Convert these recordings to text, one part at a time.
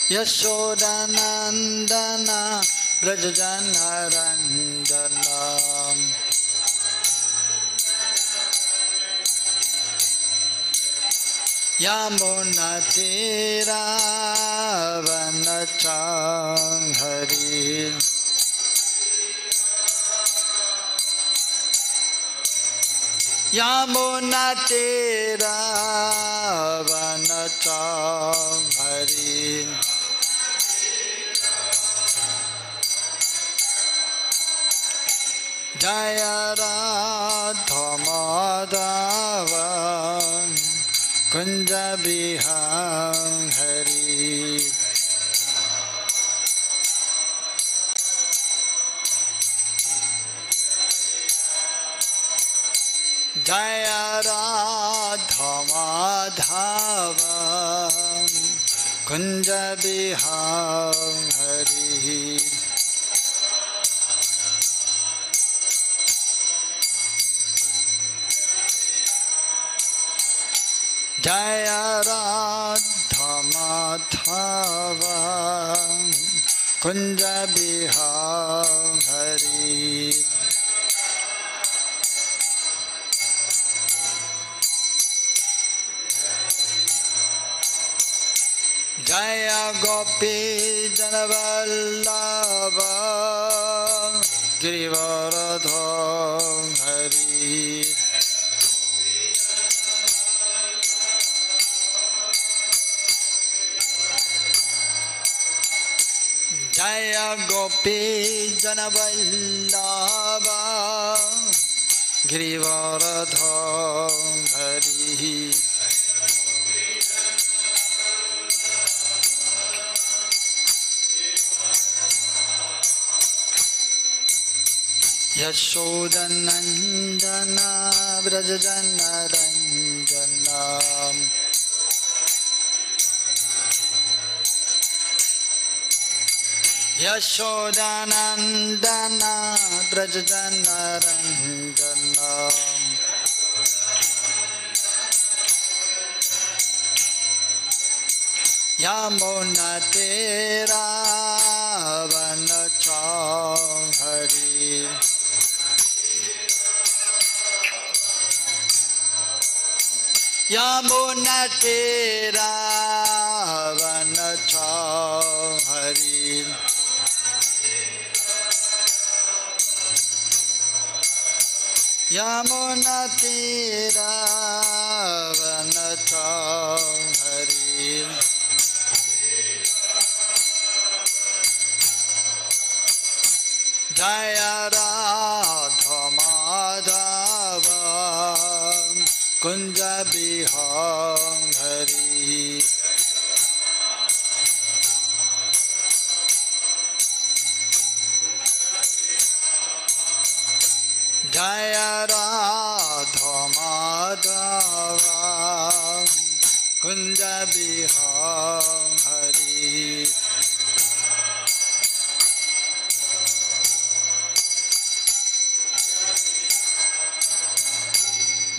Yashodanandana Brajajanaranjana Yamunatiravanachang Yamunatiravanachang Jaya Radha Madhava Kunja Bihari Jaya Radha Madhava Kunja Bihari Jaya Radha Madhava Kunja Bihari Jaya Gopi Janavallabha Girivaradha Hari Jaya Gopi Janavallabha Girivaradha Hari Yashodanandana Brajajanaranjana Yashodanandana Brajajanaranjana Yamunatiravanachang Hari Yamunatiravanachang Hari Yamunatiravanachang Hari Jaya Radha Madhava Kunja Bihari Jaya Radha Madhava Kunja Bihari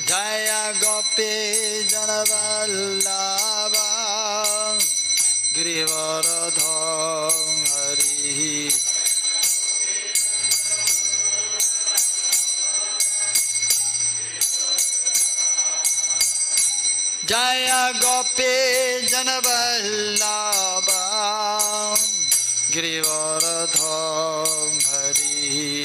Jaya Gopi Janavallabha Girivaradha Hari Jaya Gopi Janavallabha Girivaradha Hari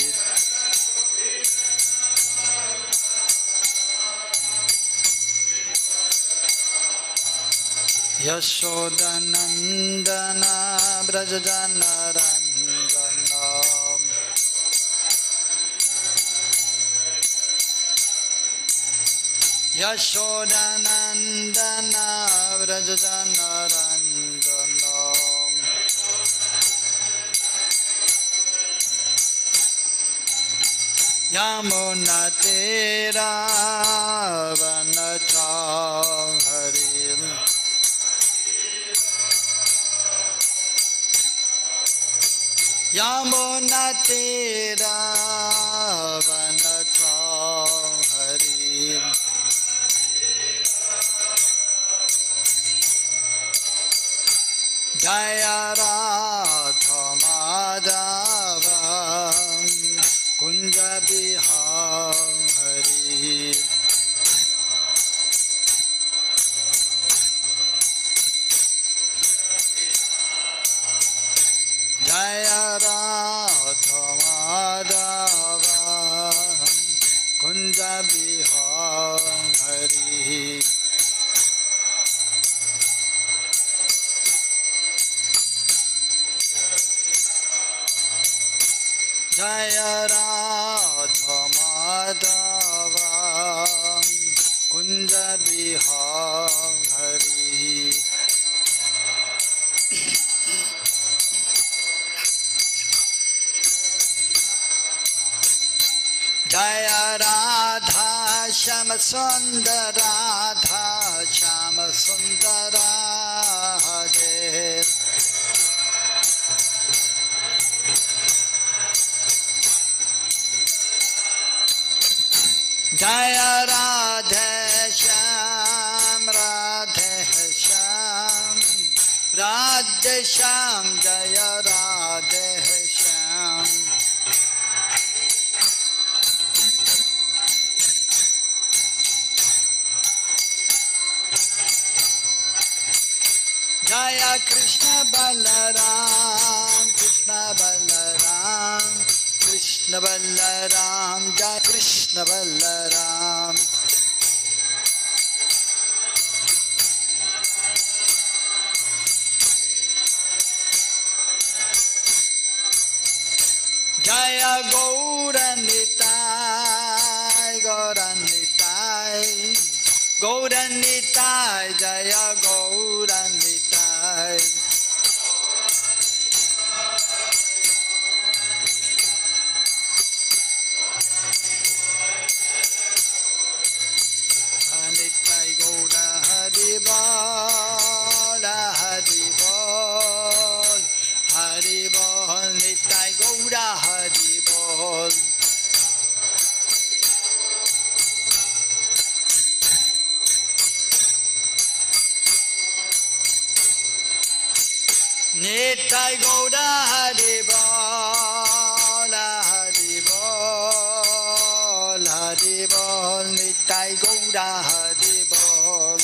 Yashodanandana Brajajanaranjana Yashodanandana Brajajanaranjana Yamunatiravanachang Hari Yamunatiravanachang Hari Jaya Radha Madhava Kunja Bihari. Jaya Radha Madhava Kunja Bihari. Jaya Radha Madhava Kunja Bihari. Jaya Radha Shama Sundara Radha Shama Sundara Hare. Jaya Radha Sham Radha Sham Radha Sham Jaya Radha Sham. Jaya Krishna Balaram Krishna Balaram Krishna Balaram Jaya Krishna Balaram. Jaya Gauranitai Gauranitai Gauranitai Jaya Gauranitai. Nitai Gaura Haribol Haribol Haribol Nitai Gaura Haribol. Nitai Gaura Haribol Haribol Haribol Nitai Gaura Haribol.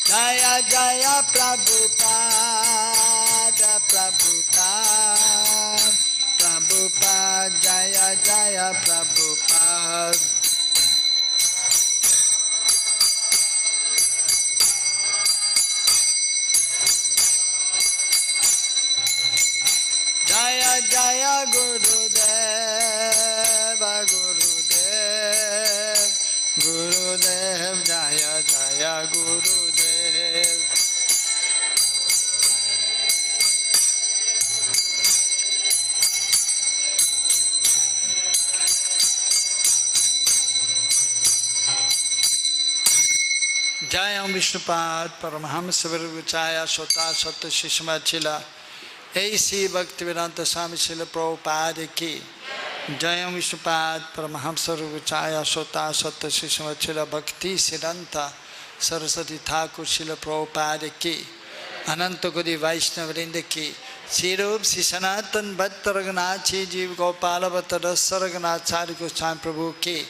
Jaya Jaya Prabhupada Prabhupada Prabhupada Jaya Jaya Prabhupada. Jaya Jaya Gurudeva Gurudev Gurudev Jaya Jaya Gurudev. Jaya Vishnupad Paramahamsa Virguchaya Sota Satta Shishma Chila A.C. Bhaktivedanta Swami Srila Prabhupada Ki. Jaya Vishnupad Paramahamsa Virguchaya Sota Satta Shishma Chila Bhakti Siddhanta Saraswati Thakur Srila Prabhupada Ki. Ananta Godi Vaishnavrinda Ki. Sirup Sisanatan Bhatta Raghunathi Jeev Gopala Bhatta Rasa Raghunachari Goswami Prabhu Ki.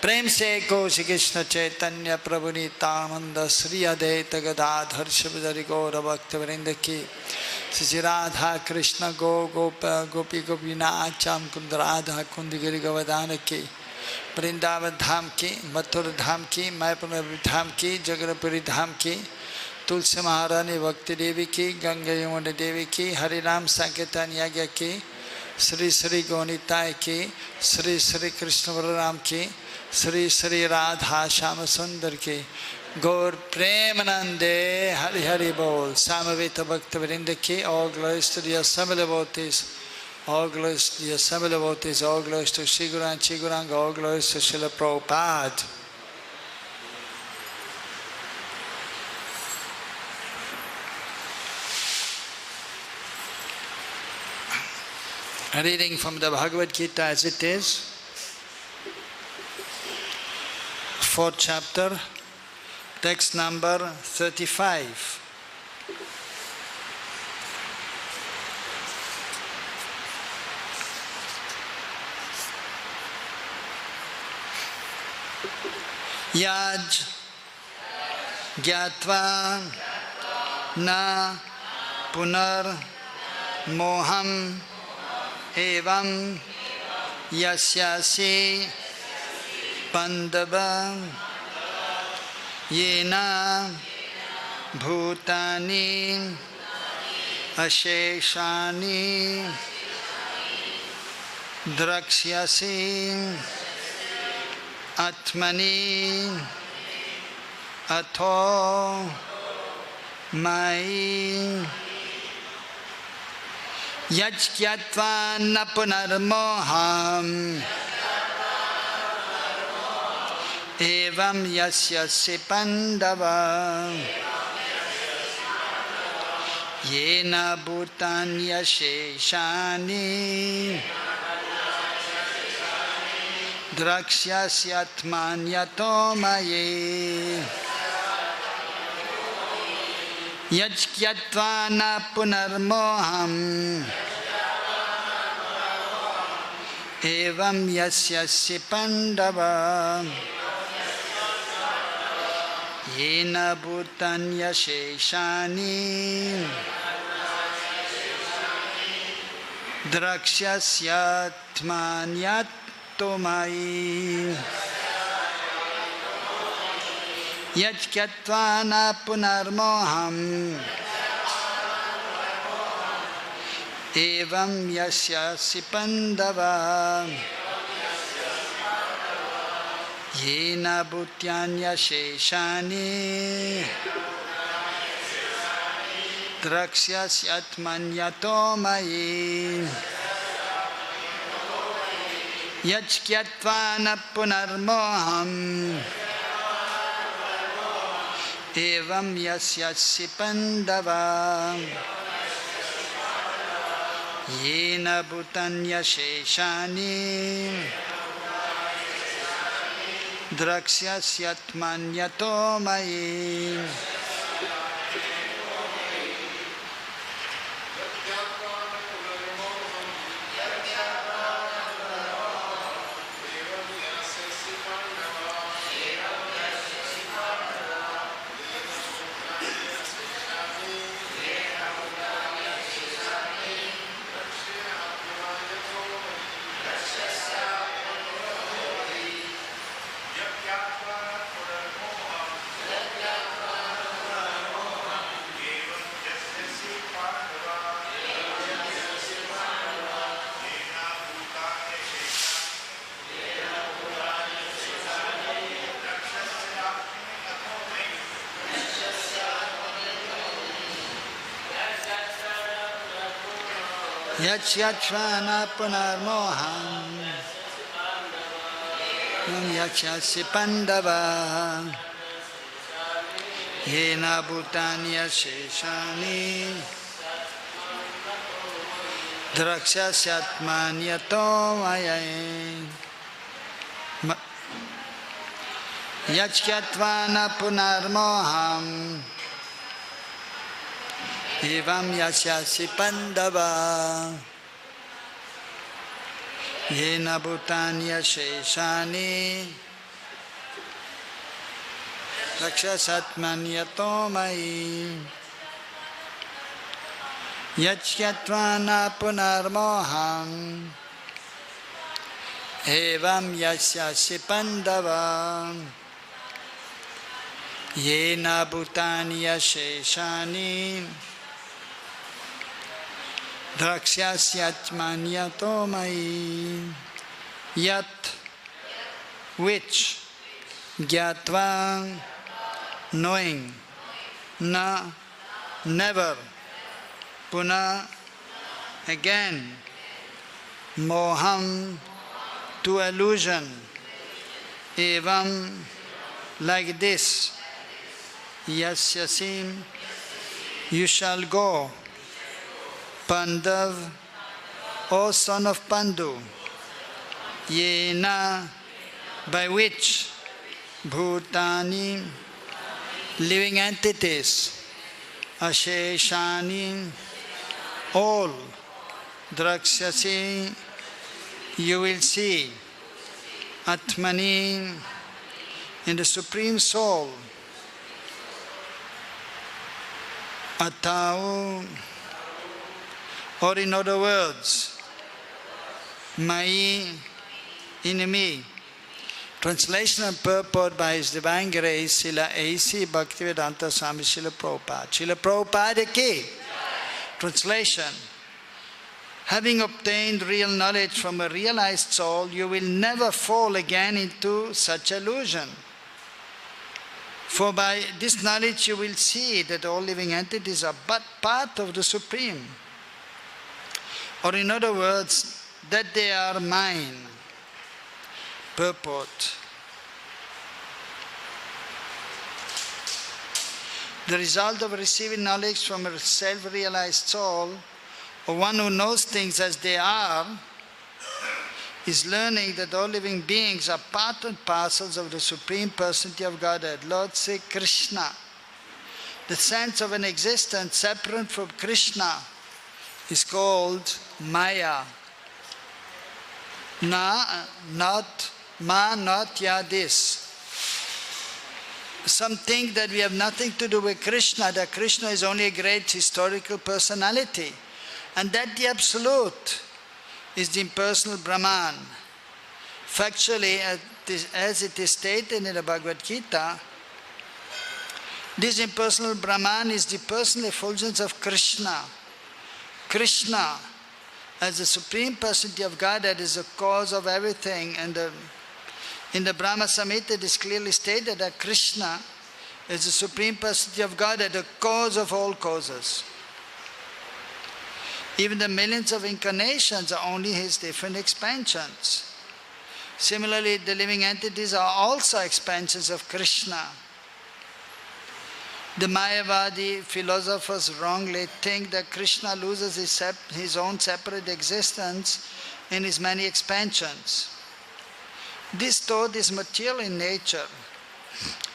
प्रेम से को श्री कृष्ण चैतन्य प्रभु नित्यानंद श्री अद्वैत गदाधर शिवधरि गौर भक्तवृंद की श्री राधा कृष्ण गोपी गोपीनाथ मुकुंद राधा कुंद गिरि गोवर्धन की वृंदावन धाम की मथुरा धाम की मैपुर धाम की जगन्नाथपुरी धाम की तुलसी महारानी भक्ति देवी की गंगा यमुना देवी की हरिनाम संकीर्तन यज्ञ की श्री श्री गौनिताय की श्री श्री कृष्ण बलराम की श्री श्री राधा श्याम सुंदर की गौर प्रेमानंदे हरि हरि बोल सामवेद भक्त वृंद की all glories to the assembled devotees, all glories to the assembled devotees, all glories to Sri Guru and Sri Guranga, all glories to Srila Prabhupada. A reading from the Bhagavad Gita as it is. fourth chapter, text number 35. Yaj gyatva na punar moham evam yasyasi pandava yena bhutani asheshani draksyasi atmani atho mai yajkyatva na punarmoham evam yasyasya pandava yena bhutanyasheshani drakshyasyatmanyato maye yajkyatva na punarmoham evam yasyasya pandava yena bhutanyasheshani drakshyasyatmanyato mayi yajkyatva na punarmoham evam yasyasya pandava yena bhutanyasheshani drakshyasyatmanyato mayi yajkyatva na punarmoham evam yasyasya pandava yena bhutanyasheshani drakshyasyatmanyato mayi yajkyatva na punarmoham yasyasya pandava yena bhutanyasheshani drakshyasyatmanyato mayi yajkyatva na punarmoham evam yasyasya pandava yena bhutanyasheshani drakshyasyatmanyato mayi yajkyatva na punarmoham evam yasyasya pandava yena bhutanyasheshani drakshyasyatmanyato mayi yat which gyatva knowing na never puna again moham to illusion evam like this yasyasim you shall go Pandav, O son of Pandu, Yena, by which Bhutani, living entities, Asheshani, all, Drakshasi, you will see, Atmani, in the Supreme Soul, Atau, or in other words, Mai, in me. Translation and purport by His Divine Grace, Srila A.C. Bhaktivedanta Swami Srila Prabhupada. Srila Prabhupada ki. Translation. Having obtained real knowledge from a realized soul, you will never fall again into such illusion. For by this knowledge you will see that all living entities are but part of the Supreme. Or in other words, that they are mine. Purport. The result of receiving knowledge from a self-realized soul, or one who knows things as they are, is learning that all living beings are part and parcels of the Supreme Personality of Godhead, Lord Sri Krishna. The sense of an existence separate from Krishna is called Maya. Not ya this. Some think that we have nothing to do with Krishna, that Krishna is only a great historical personality, and that the Absolute is the impersonal Brahman. Factually, as it is stated in the Bhagavad Gita, this impersonal Brahman is the personal effulgence of Krishna. Krishna, as the Supreme Personality of Godhead, is the cause of everything, and in the Brahma Samhita it is clearly stated that Krishna is the Supreme Personality of Godhead, the cause of all causes. Even the millions of incarnations are only His different expansions. Similarly, the living entities are also expansions of Krishna. The Mayavadi philosophers wrongly think that Krishna loses his own separate existence in his many expansions. This thought is material in nature.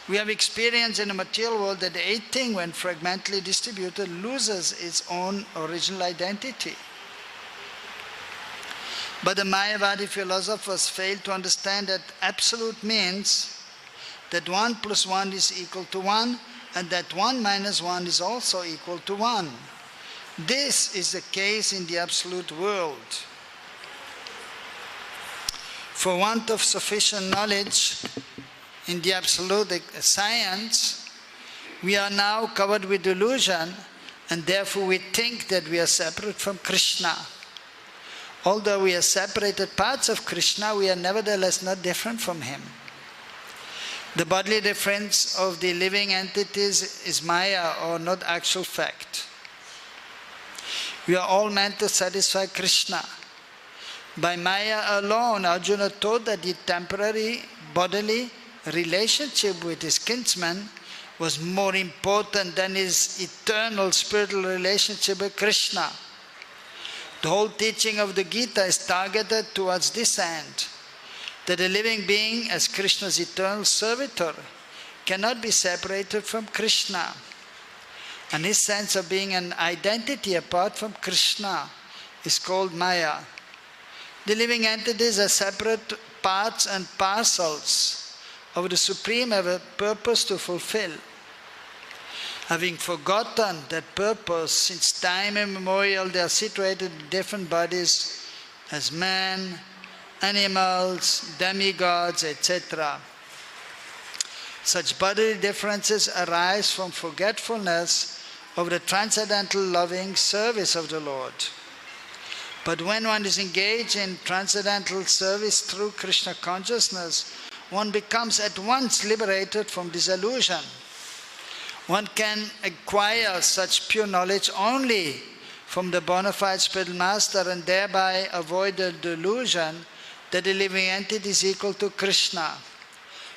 We have experienced in the material world that the eighth thing, when fragmentally distributed, loses its own original identity. But the Mayavadi philosophers fail to understand that absolute means that 1 plus 1 is equal to 1, and that 1 minus 1 is also equal to 1. This is the case in the absolute world. For want of sufficient knowledge in the absolute science, we are now covered with delusion, and therefore we think that we are separate from Krishna. Although we are separated parts of Krishna, we are nevertheless not different from Him. The bodily difference of the living entities is Maya, or not actual fact. We are all meant to satisfy Krishna. By Maya alone, Arjuna thought that the temporary bodily relationship with his kinsman was more important than his eternal spiritual relationship with Krishna. The whole teaching of the Gita is targeted towards this end, that a living being, as Krishna's eternal servitor, cannot be separated from Krishna. And his sense of being an identity apart from Krishna is called Maya. The living entities are separate parts and parcels of the Supreme, have a purpose to fulfill. Having forgotten that purpose, since time immemorial they are situated in different bodies as man, animals, demigods, etc. Such bodily differences arise from forgetfulness of the transcendental loving service of the Lord. But when one is engaged in transcendental service through Krishna consciousness, one becomes at once liberated from this illusion. One can acquire such pure knowledge only from the bona fide spiritual master, and thereby avoid the delusion that the living entity is equal to Krishna.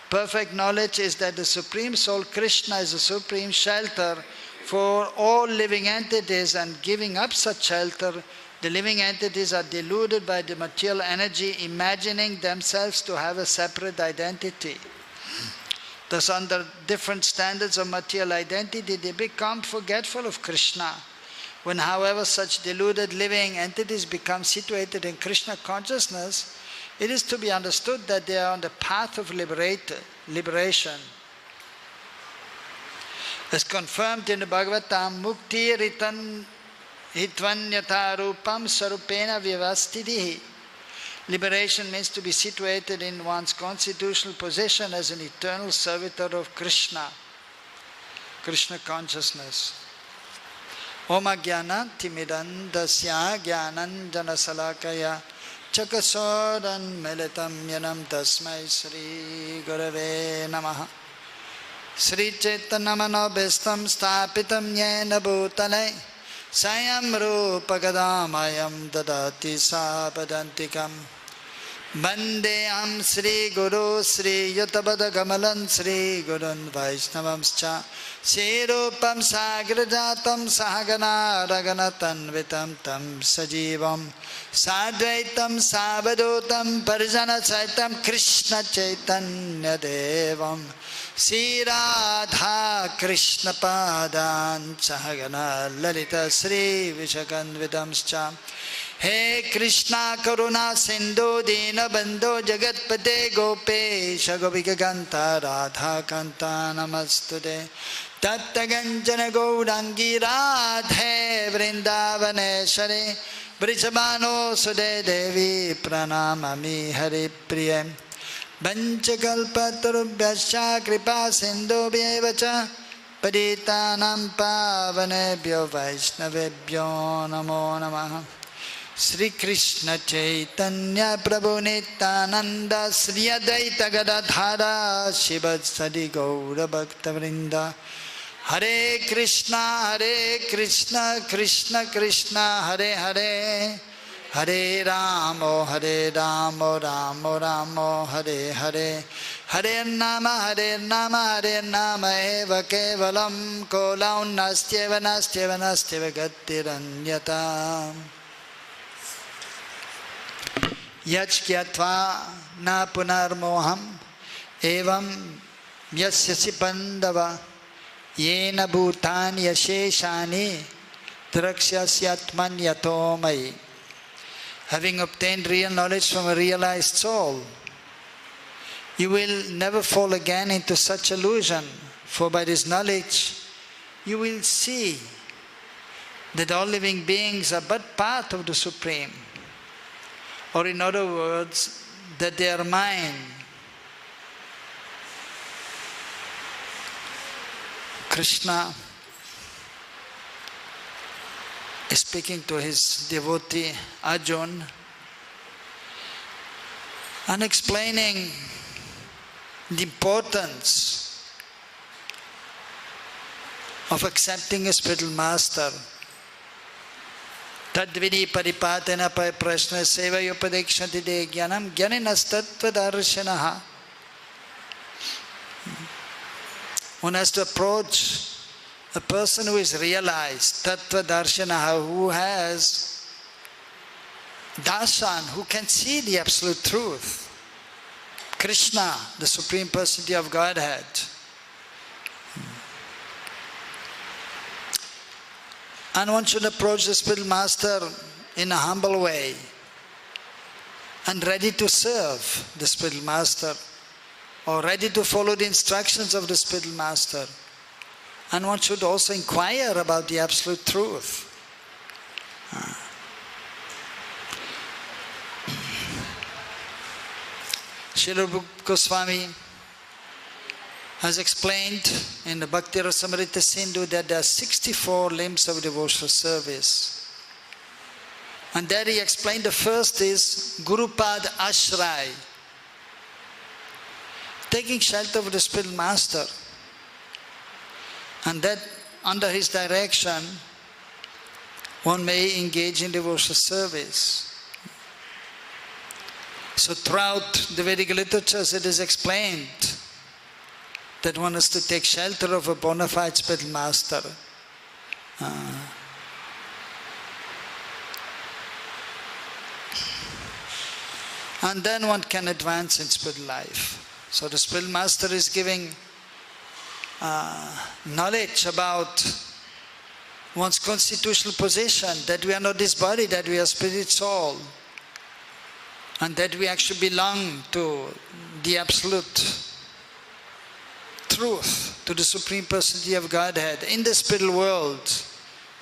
Perfect knowledge is that the Supreme Soul Krishna is the supreme shelter for all living entities, and giving up such shelter, the living entities are deluded by the material energy, imagining themselves to have a separate identity. Thus, under different standards of material identity, they become forgetful of Krishna. When, however, such deluded living entities become situated in Krishna consciousness, it is to be understood that they are on the path of liberation. As confirmed in the Bhagavatam, Mukti Ritan Hitvanyata Rupam Sarupena Vivastitihi. Liberation means to be situated in one's constitutional position as an eternal servitor of Krishna, Krishna consciousness. Om Jnana Timidandasya Jnananjana Salakaya Chakasodan Melitam Yanam Tasmai Sri Gurave Namaha. Sri Chaitanyamanopistam Stapitam Yena Bhutale Sayam Rupakadamayam Dadati Sapadantikam Bandeyam Sri Guru Sri Yutabada Gamalan Sri Gurun Vaishnavamscha Sri Rupam Sagrajatam Sahagana Raganatan Vitam Tam Sajivam Sadvaitam Savadutam Parijana Saitam Krishna Chaitanya Devam Sri Radha Krishna Padan Sahagana Lalita Sri Vishakanvidamscha He Krishna Karuna Sindhu Dina Bandhu Jagatpate Gopesha Gopika Kanta Radha Kanta Namastude Datta Ganjana Gaurangi Radhe Vrindavaneshwari Vrishabhano Sude Devi Pranamami Hari Priyam Vanchakalpatarubhyascha Kripa Sindhubhyevacha Paditanam Pavanebhyo Vaishnavebhyo Namo Namaha. Sri Krishna Chaitanya Prabhu Nityananda Sri Advaita Gadadhara Shiva Sadi Gaura Bhakta Vrinda Hare Krishna Krishna Krishna Hare Hare Hare Ramo Ramo Ramo Hare Hare Hare Nama Eva Kevalam Kolam Nastyeva Gatiranyata Yachkyatva na punarmoham evam yasyasi pandava yena bhutani yasheshani drakshyasyatman yatomai. Having obtained real knowledge from a realized soul, you will never fall again into such illusion, for by this knowledge you will see that all living beings are but part of the Supreme. Or in other words, that they are mine. Krishna is speaking to his devotee Arjuna and explaining the importance of accepting a spiritual master. Tadvidi paripatena prashna seva yupadekshati de jnanam jnaninastattva darshanaha. One has to approach a person who is realized, tattva darshanaha, who has darshan, who can see the absolute truth. Krishna, the Supreme Personality of Godhead. And one should approach the spiritual master in a humble way and ready to serve the spiritual master or ready to follow the instructions of the spiritual master. And one should also inquire about the absolute truth. Srila Rupa Goswami has explained in the Bhakti Rasamrita Sindhu that there are 64 limbs of devotional service. And there he explained the first is Gurupad Ashray, taking shelter of the spiritual master. And that under his direction, one may engage in devotional service. So throughout the Vedic literatures it is explained that one has to take shelter of a bona fide spiritual master. And then one can advance in spiritual life. So the spiritual master is giving knowledge about one's constitutional position, that we are not this body, that we are spirit soul, and that we actually belong to the absolute truth, to the Supreme Personality of Godhead in the spiritual world,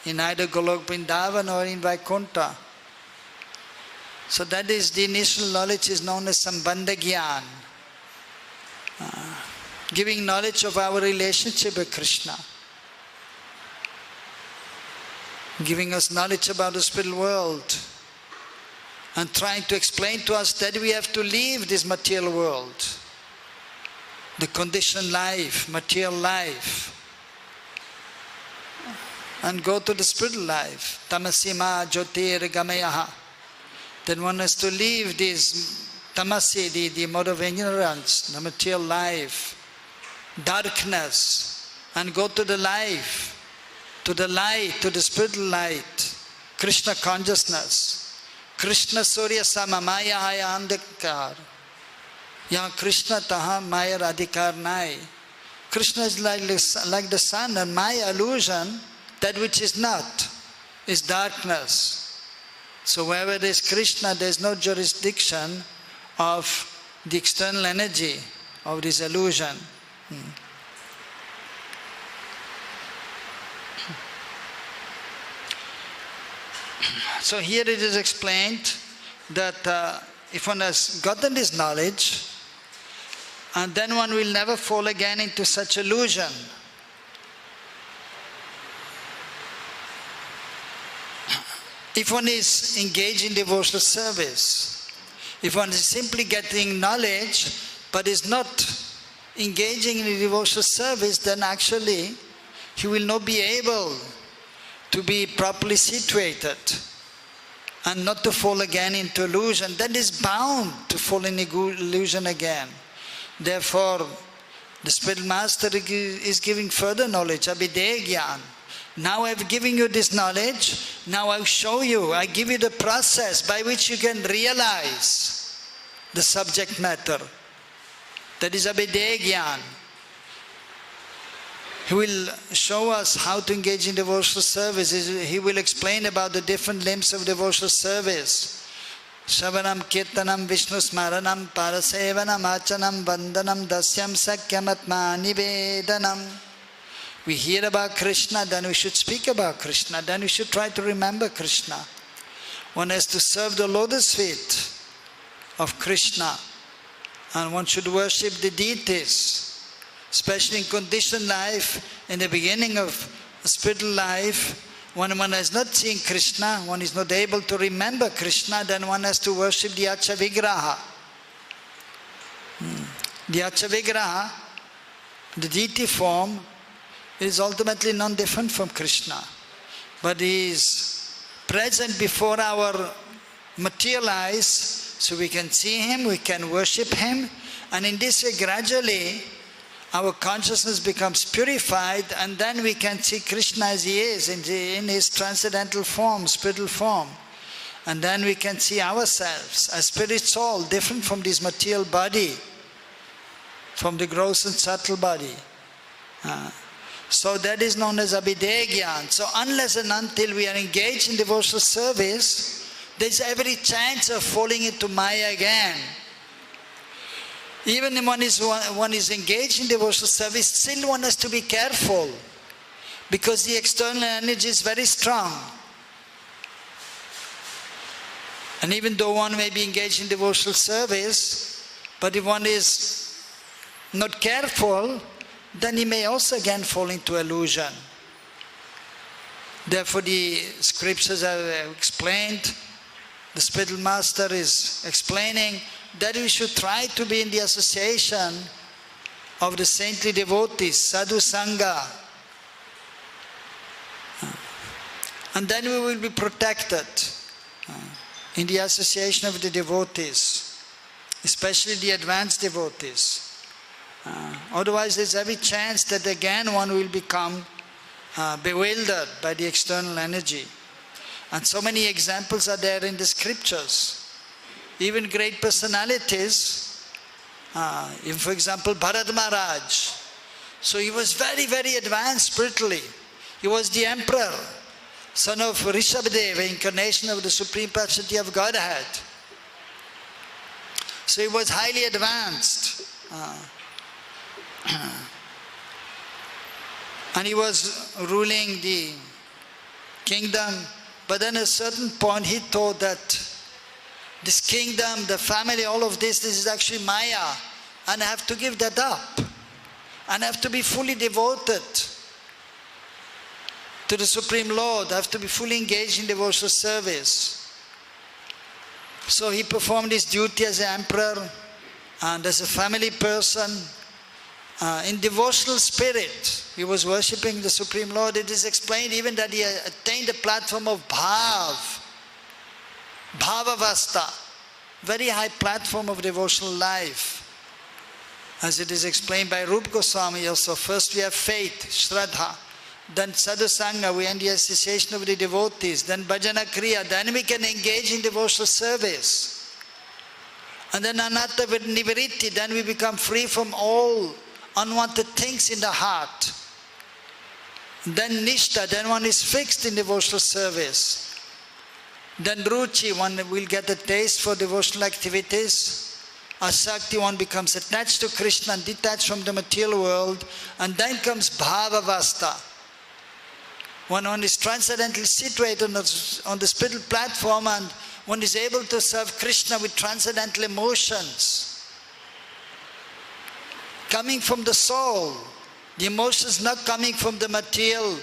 in either Golok Vrindavan or in Vaikuntha. So that is the initial knowledge, is known as Sambandha Gyan, giving knowledge of our relationship with Krishna, giving us knowledge about the spiritual world, and trying to explain to us that we have to leave this material world, the conditioned life, material life, and go to the spiritual life. Tamasima jyotir gamayaha. Then one has to leave this tamasi, the mode of ignorance, the material life, darkness, and go to the life, to the light, to the spiritual light, Krishna consciousness. Krishna Surya Sama Maya Haya Andhikar. Yaha Krishna Taha Maya Adhikar Nai. Krishna is like the sun, and Maya illusion, that which is not, is darkness. So wherever there is Krishna, there is no jurisdiction of the external energy of this illusion. So here it is explained that if one has gotten this knowledge, and then one will never fall again into such illusion. If one is engaged in devotional service, if one is simply getting knowledge but is not engaging in devotional service, then actually he will not be able to be properly situated and not to fall again into illusion. That is bound to fall in illusion again. Therefore, the spiritual master is giving further knowledge, Abhideya Gyan. Now I've given you this knowledge, now I'll show you, I give you the process by which you can realize the subject matter. That is Abhideya Gyan. He will show us how to engage in devotional service. He will explain about the different limbs of devotional service. Shravanam, Kirtanam, Vishnu Smaranam, Parasevanam, Achanam, Vandanam, Dasyam, Sakyamatma, Nivedanam. We hear about Krishna, then we should speak about Krishna, then we should try to remember Krishna. One has to serve the lotus feet of Krishna, and one should worship the deities, especially in conditioned life. In the beginning of spiritual life, when one has not seen Krishna, one is not able to remember Krishna, then one has to worship the Acha Vigraha. The Acha Vigraha, the deity form, is ultimately non-different from Krishna, but he is present before our material eyes, so we can see him, we can worship him, and in this way gradually our consciousness becomes purified, and then we can see Krishna as he is, in his transcendental form, spiritual form. And then we can see ourselves as spirit soul, different from this material body, from the gross and subtle body. So that is known as Abhideya Gyan. So unless and until we are engaged in devotional service, there is every chance of falling into Maya again. Even when one is engaged in devotional service, still one has to be careful, because the external energy is very strong. And even though one may be engaged in devotional service, but if one is not careful, then he may also again fall into illusion. Therefore the scriptures have explained, the spiritual master is explaining that we should try to be in the association of the saintly devotees, sadhu sangha. And then we will be protected in the association of the devotees, especially the advanced devotees. Otherwise there's every chance that again one will become bewildered by the external energy. And so many examples are there in the scriptures. Even great personalities, even for example Bharat Maharaj, So he was very, very advanced spiritually. He was the emperor, son of Rishabhadeva, incarnation of the Supreme Personality of Godhead. So he was highly advanced. And he was ruling the kingdom. But then at a certain point he thought that this kingdom, the family, all of this is actually Maya. And I have to give that up. And I have to be fully devoted to the Supreme Lord. I have to be fully engaged in devotional service. So he performed his duty as an emperor and as a family person. In devotional spirit, he was worshipping the Supreme Lord. It is explained even that he attained the platform of Bhavavasta, very high platform of devotional life. As it is explained by Rupa Goswami also, first we have faith, Shraddha, then Sadhusanga, we end the association of the devotees, then Bhajana Kriya, then we can engage in devotional service. And then Anatta Nivritti, then we become free from all unwanted things in the heart. Then Nishtha, then one is fixed in devotional service. Then Ruchi, one will get a taste for devotional activities. Asakti, one becomes attached to Krishna and detached from the material world. And then comes Bhavavasta. When one is transcendently situated on the spiritual platform and one is able to serve Krishna with transcendental emotions. Coming from the soul. The emotions not coming from the material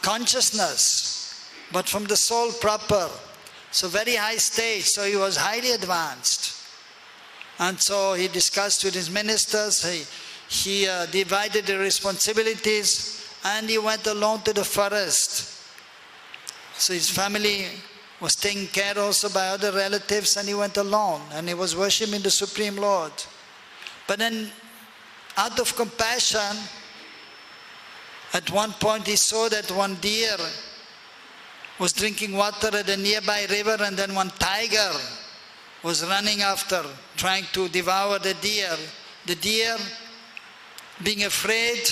consciousness, but from the soul proper. So very high stage, so he was highly advanced. And so he discussed with his ministers, he divided the responsibilities, and he went alone to the forest. So his family was taken care also by other relatives, and he went alone, and he was worshipping the Supreme Lord. But then, out of compassion, at one point he saw that one deer was drinking water at a nearby river, and then one tiger was running after, trying to devour the deer. The deer, being afraid,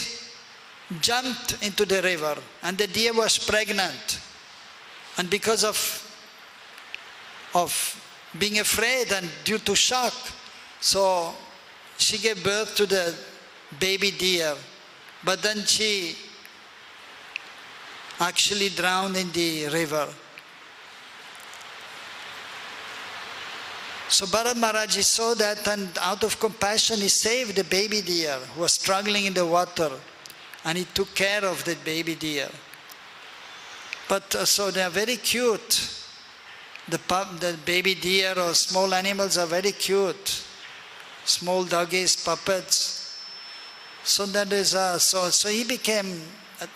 jumped into the river, and the deer was pregnant. And because of being afraid and due to shock, so she gave birth to the baby deer. But then she actually drowned in the river. So Bharat Maharaj saw that, and out of compassion he saved the baby deer who was struggling in the water, and he took care of that baby deer. But so they are very cute. The baby deer or small animals are very cute. Small doggies, puppets. So that is so he became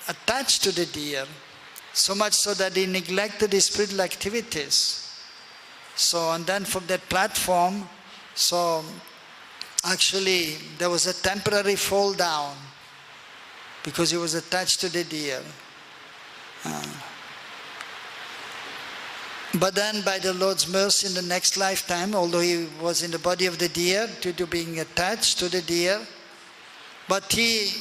attached to the deer, so much so that he neglected his spiritual activities. So, and then from that platform, so actually there was a temporary fall down because he was attached to the deer. But then by the Lord's mercy in the next lifetime, although he was in the body of the deer due to being attached to the deer, but he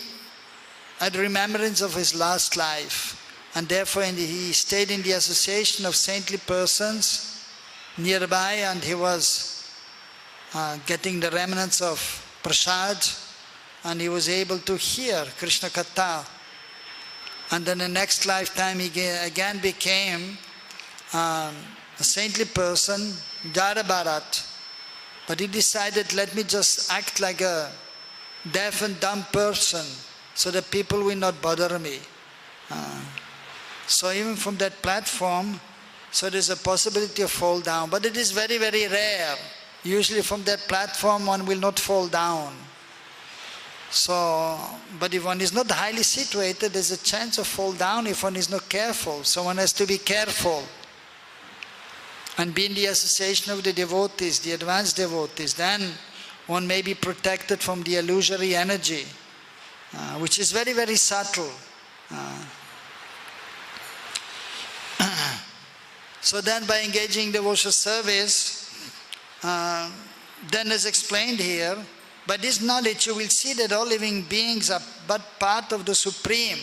had remembrance of his last life, and therefore he stayed in the association of saintly persons nearby, and he was getting the remnants of prasad, and he was able to hear Krishna Katha. And then the next lifetime he again became a saintly person, Jara Bharat. But he decided, let me just act like a deaf and dumb person so that people will not bother me. So even from that platform, so there's a possibility of fall down, but it is very, very rare. Usually from that platform one will not fall down. So, but if one is not highly situated, there's a chance of fall down if one is not careful. So one has to be careful and be in the association of the devotees, the advanced devotees. Then one may be protected from the illusory energy, which is very, very subtle. So then by engaging devotional service, then as explained here, By this knowledge you will see that all living beings are but part of the Supreme.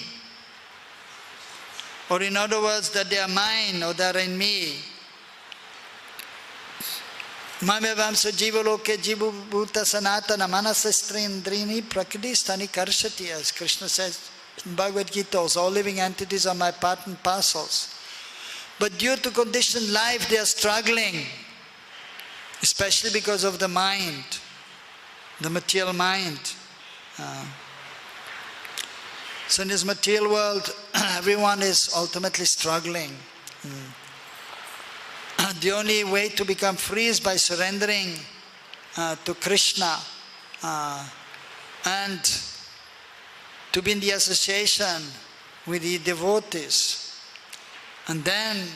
Or in other words, that they are mine or they are in me. Mamevamsa jivaloke jivabhuta sanatana manasastrindrini prakriti karshati, as Krishna says in Bhagavad Gita, all living entities are my part and parcels. But due to conditioned life they are struggling, especially because of the mind, the material mind. So in this material world, everyone is ultimately struggling. The only way to become free is by surrendering to Krishna and to be in the association with the devotees. And then,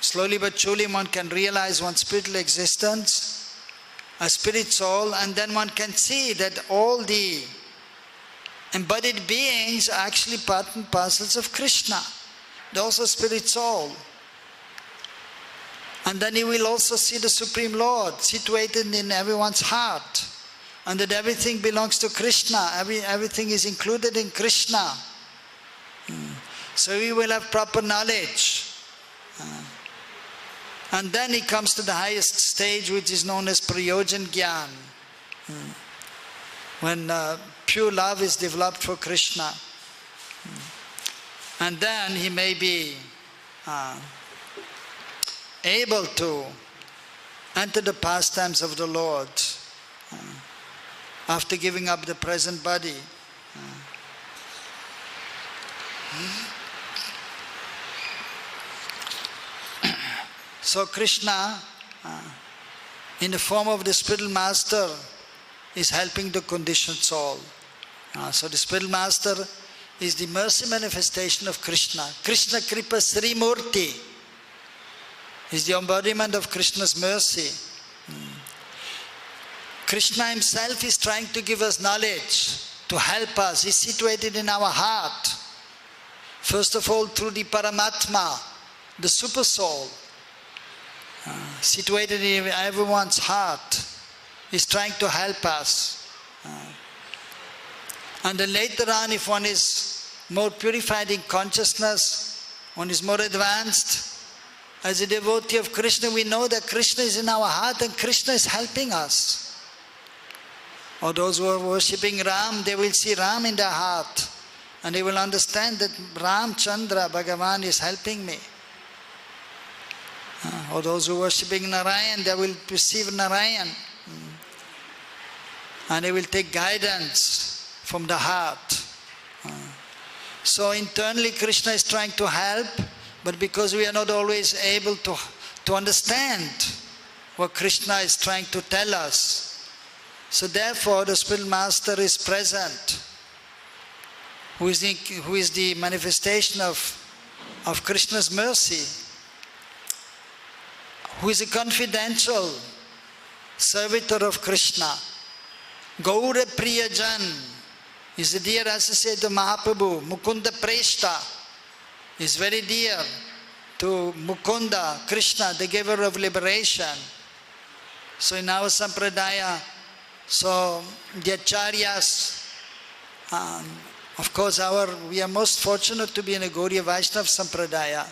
slowly but surely, one can realize one's spiritual existence, a spirit soul, and then one can see that all the embodied beings are actually part and parcels of Krishna. They're also spirit soul. And then you will also see the Supreme Lord situated in everyone's heart, and that everything belongs to Krishna, everything is included in Krishna. So we will have proper knowledge. And then he comes to the highest stage, which is known as Prayojan Gyan, when pure love is developed for Krishna. And then he may be able to enter the pastimes of the Lord after giving up the present body. So Krishna, in the form of the spiritual master, is helping the conditioned soul. So the spiritual master is the mercy manifestation of Krishna. Krishna Kripa Sri Murti is the embodiment of Krishna's mercy. Krishna himself is trying to give us knowledge, to help us. He's situated in our heart. First of all, through the Paramatma, the super soul, situated in everyone's heart, is trying to help us. And then later on, if one is more purified in consciousness, one is more advanced, as a devotee of Krishna, we know that Krishna is in our heart and Krishna is helping us. Or those who are worshipping Ram, they will see Ram in their heart, and they will understand that Ram Chandra, Bhagavan, is helping me. Or those who are worshipping Narayan, they will perceive Narayan. And they will take guidance from the heart. So internally Krishna is trying to help, but because we are not always able to understand what Krishna is trying to tell us, so therefore the spiritual master is present, who is the manifestation of Krishna's mercy, who is a confidential servitor of Krishna. Gaura Priyajan is a dear associate of Mahaprabhu. Mukunda Preshta is very dear to Mukunda, Krishna, the giver of liberation. So in our Sampradaya, so the Acharyas, of course we are most fortunate to be in a Gaudiya Vaishnava Sampradaya.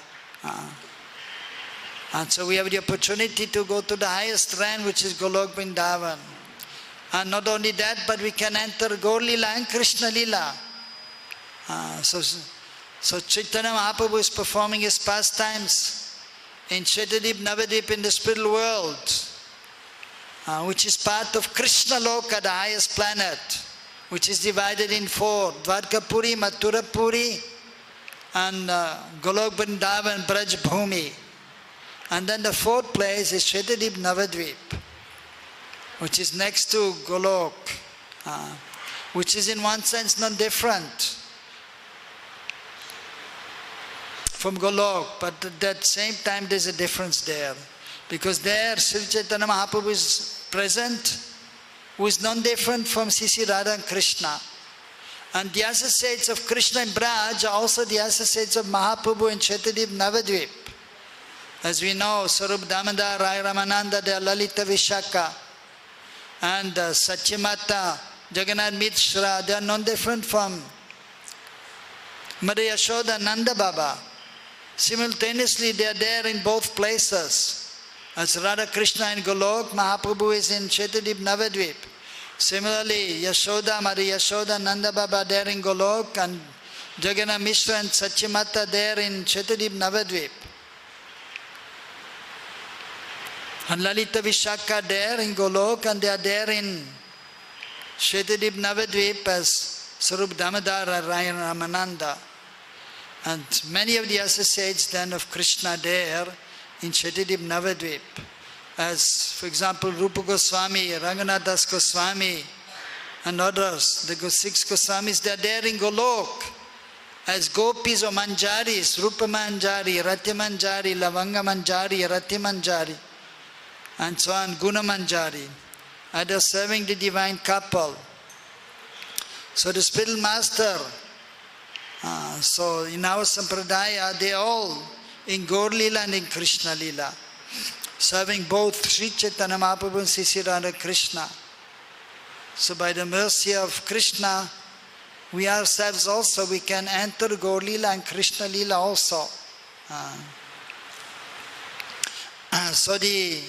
And so we have the opportunity to go to the highest rank, which is Golok Vrindavan. And not only that, but we can enter Gaur Lila and Krishna Lila. So Chaitanya Mahaprabhu is performing his pastimes in Shetadip Navadip in the spiritual world, which is part of Krishna Loka, the highest planet, which is divided in four: Dwarkapuri, Mathurapuri, and Golok Vrindavan, Braj Bhumi. And then the fourth place is Shetadip Navadvip, which is next to Golok, which is in one sense not different from Golok, but at that same time there's a difference there. Because there Sri Chaitanya Mahaprabhu is present, who is non-different from Sisi Radha and Krishna. And the associates of Krishna in Braj are also the associates of Mahaprabhu in Shetadip Navadvip. As we know, Sarup Damodar, Rai Ramananda, they are Lalita Vishaka. And Satyamata Jagannath Mishra, they are non different from Mother Yashoda, Nanda Baba. Simultaneously, they are there in both places. As Radha Krishna in Golok, Mahaprabhu is in Shetadip Navadvip. Similarly, Yashoda, Mother Yashoda, Nanda Baba there in Golok, and Jagannath Mishra and Satyamata there in Shetadip Navadvip. And Lalita Vishaka there in Golok, and they are there in Shetadip Navadvip as Sarup Damodar and Ramananda. And many of the associates then of Krishna there in Shetadip Navadvip. As, for example, Rupa Goswami, Ranganath Das Goswami, and others, the 6 Goswamis, they are there in Golok as gopis or manjaris, Rupa Manjari, Rati Manjari, Lavanga Manjari, Rati Manjari, and so on, Guna Manjari. And they are serving the divine couple. So the spiritual master, so in our Sampradaya, they are all in Gaur Lila and in Krishna Lila, serving both Sri Chaitanya Mahaprabhu and Sri Radha Krishna. So by the mercy of Krishna, we ourselves also, we can enter Gaur Lila and Krishna Lila also. So the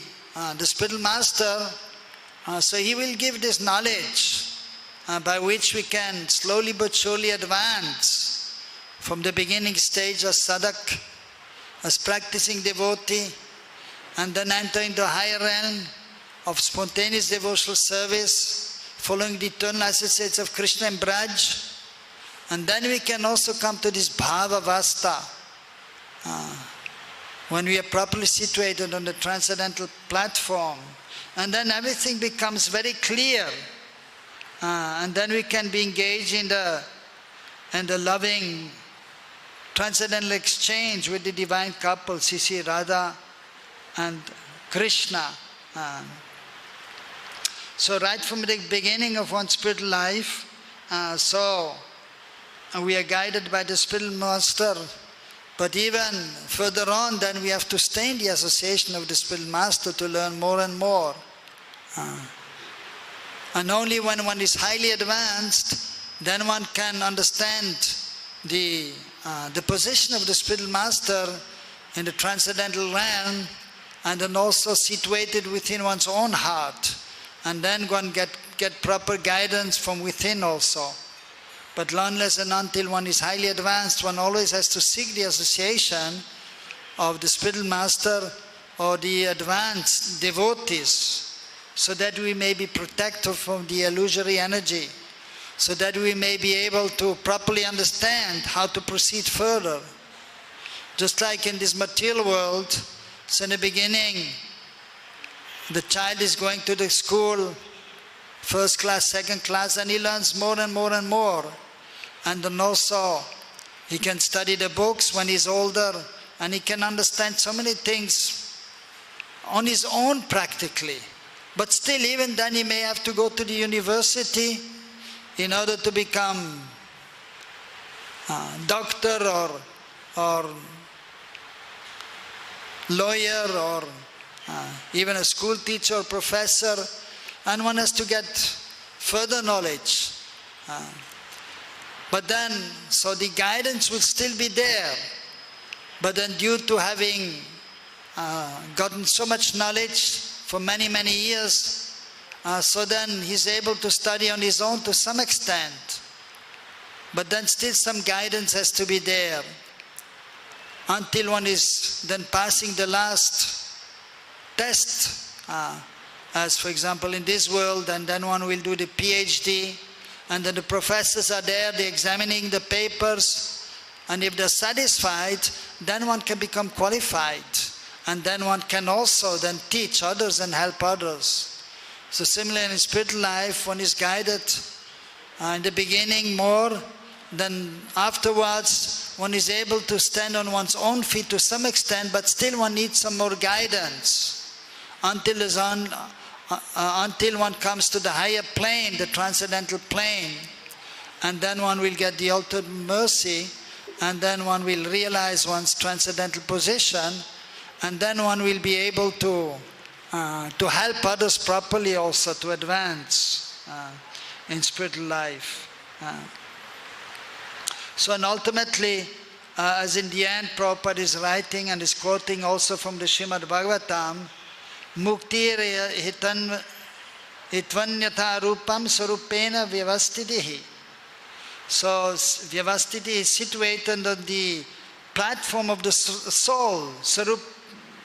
spiritual master, so he will give this knowledge by which we can slowly but surely advance from the beginning stage as sadhak, as practicing devotee, and then enter into a higher realm of spontaneous devotional service, following the eternal associates of Krishna and Braj. And then we can also come to this bhava vasta, when we are properly situated on the transcendental platform. And then everything becomes very clear. And then we can be engaged in the loving transcendental exchange with the divine couple, Sri Radha and Krishna. So right from the beginning of one's spiritual life, we are guided by the spiritual master. But even further on, then we have to stay in the association of the spiritual master to learn more and more. And only when one is highly advanced, then one can understand the position of the spiritual master in the transcendental realm, and then also situated within one's own heart. And then one get proper guidance from within also. But unless and until one is highly advanced, one always has to seek the association of the spiritual master or the advanced devotees, so that we may be protected from the illusory energy, so that we may be able to properly understand how to proceed further. Just like in this material world, so in the beginning, the child is going to the school, first class, second class, and he learns more and more and more. And then also, he can study the books when he's older, and he can understand so many things on his own practically. But still, even then, he may have to go to the university in order to become a doctor or lawyer or even a school teacher or professor, and one has to get further knowledge. But then, so the guidance will still be there, but then due to having gotten so much knowledge for many, many years, so then he's able to study on his own to some extent. But then still some guidance has to be there until one is then passing the last test, as for example in this world, and then one will do the PhD, and then the professors are there, they're examining the papers, and if they're satisfied, then one can become qualified, and then one can also then teach others and help others. So similarly in spiritual life, one is guided in the beginning more, then afterwards one is able to stand on one's own feet to some extent, but still one needs some more guidance until one comes to the higher plane, the transcendental plane, and then one will get the ultimate mercy, and then one will realize one's transcendental position, and then one will be able to help others properly also to advance. in spiritual life. So, and ultimately, as in the end, Prabhupada is writing and is quoting also from the Srimad Bhagavatam, Muktir hitvanyatha rupam sarupena vyavastitihi. So, vyavastiti is situated on the platform of the soul,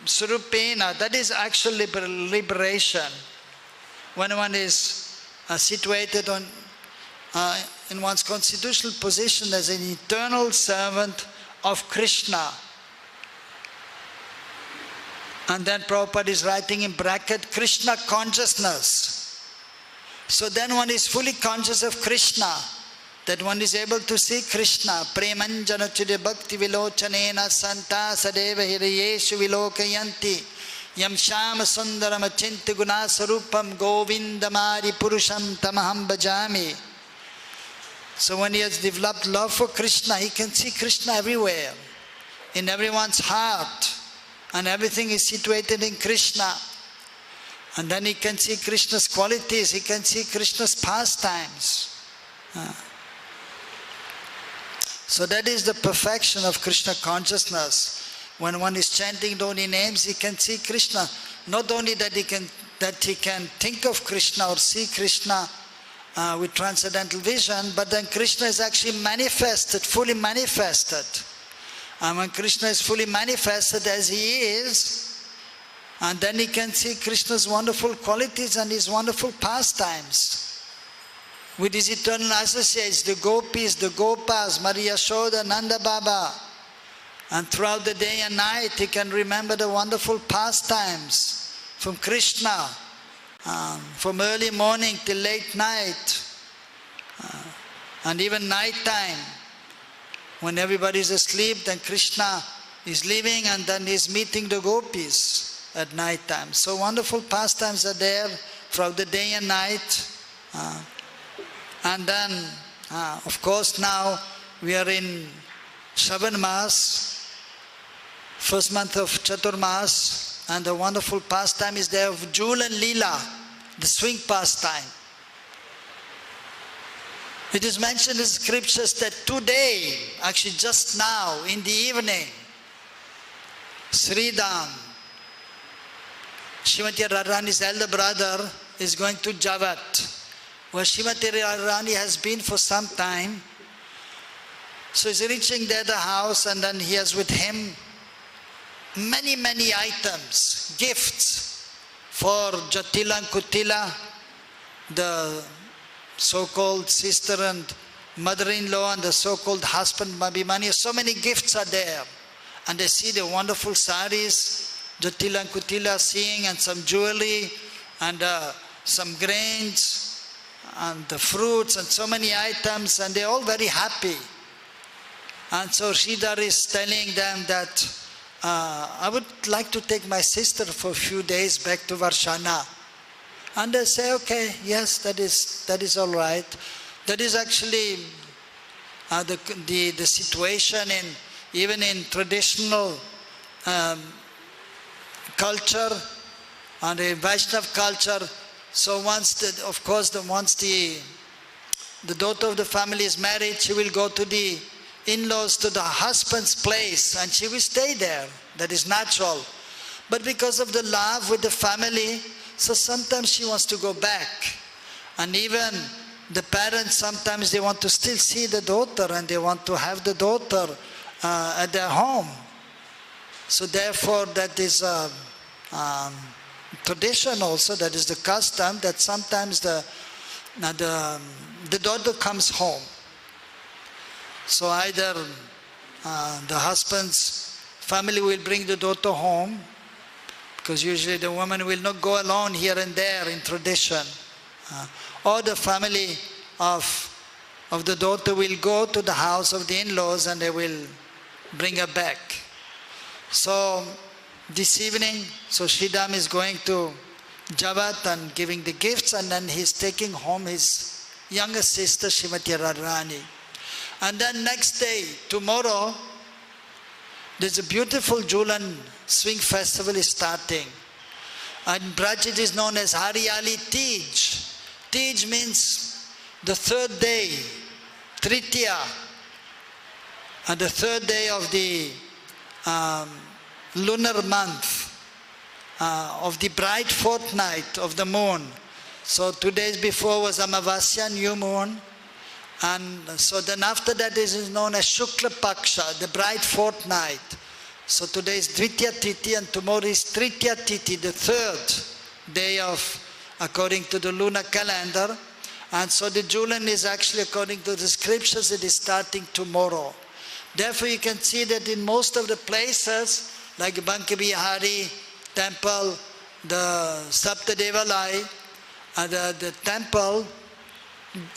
sarupena, that is actual liberation. When one is situated on in one's constitutional position as an eternal servant of Krishna. And then Prabhupada is writing in bracket, Krishna consciousness. So then one is fully conscious of Krishna, that one is able to see Krishna. Premanjana chide bhakti vilochanena santa sadeva hirayeshu vilokayanti yam shama sundaram achinti guna sarupam govindamari purusham tamaham bhajami. So when he has developed love for Krishna, he can see Krishna everywhere, in everyone's heart, and everything is situated in Krishna. And then he can see Krishna's qualities, he can see Krishna's pastimes. So that is the perfection of Krishna consciousness. When one is chanting the holy names, he can see Krishna. Not only that he can think of Krishna or see Krishna with transcendental vision, but then Krishna is actually manifested, fully manifested. And when Krishna is fully manifested as he is, and then he can see Krishna's wonderful qualities and his wonderful pastimes with his eternal associates, the gopis, the gopas, Maria Yashoda, Nanda Baba. And throughout the day and night he can remember the wonderful pastimes from Krishna, from early morning till late night, and even night time. When everybody is asleep, then Krishna is leaving and then he is meeting the gopis at night time. So wonderful pastimes are there throughout the day and night. And then, of course, now we are in Shravan Mas, first month of Chaturmas, and the wonderful pastime is there of Jul and Leela, the swing pastime. It is mentioned in scriptures that today, actually just now, in the evening, Sridham, Srimati Radharani's elder brother, is going to Javat, where Srimati Radharani has been for some time. So he's reaching there the house, and then he has with him many items, gifts for Jatila and Kutila, the so-called sister and mother-in-law, and the so-called husband Mabhimani. So many gifts are there. And they see the wonderful saris, Jatila and Kutila seeing, and some jewelry, and some grains, and the fruits, and so many items, and they're all very happy. And so Sridhar is telling them that I would like to take my sister for a few days back to Varshana. And they say, okay, yes, that is all right. That is actually the situation even in traditional culture and in Vaishnava culture. So once the daughter of the family is married, she will go to the in-laws, to the husband's place, and she will stay there. That is natural. But because of the love with the family, so sometimes she wants to go back. And even the parents, sometimes they want to still see the daughter, and they want to have the daughter at their home. So therefore that is a tradition also, that is the custom, that sometimes the daughter comes home. So either the husband's family will bring the daughter home, because usually the woman will not go alone here and there in tradition, or the family of the daughter will go to the house of the in-laws and they will bring her back. So this evening, so Sridham is going to Javat and giving the gifts, and then he's taking home his younger sister Srimati Radharani. And then next day, tomorrow, there's a beautiful Julan swing festival is starting. And Braj it is known as Hariyali Tej. Tej means the third day, Tritiya, and the third day of the lunar month, of the bright fortnight of the moon. So 2 days before was Amavasya, new moon. And so then after that is known as Shukla Paksha, the bright fortnight. So today is Dvitiya Tithi and tomorrow is Tritiya Tithi, the third day of, according to the lunar calendar. And so the Julan is actually, according to the scriptures, it is starting tomorrow. Therefore you can see that in most of the places, like Banki Bihari temple, the Saptadevalai, the temple,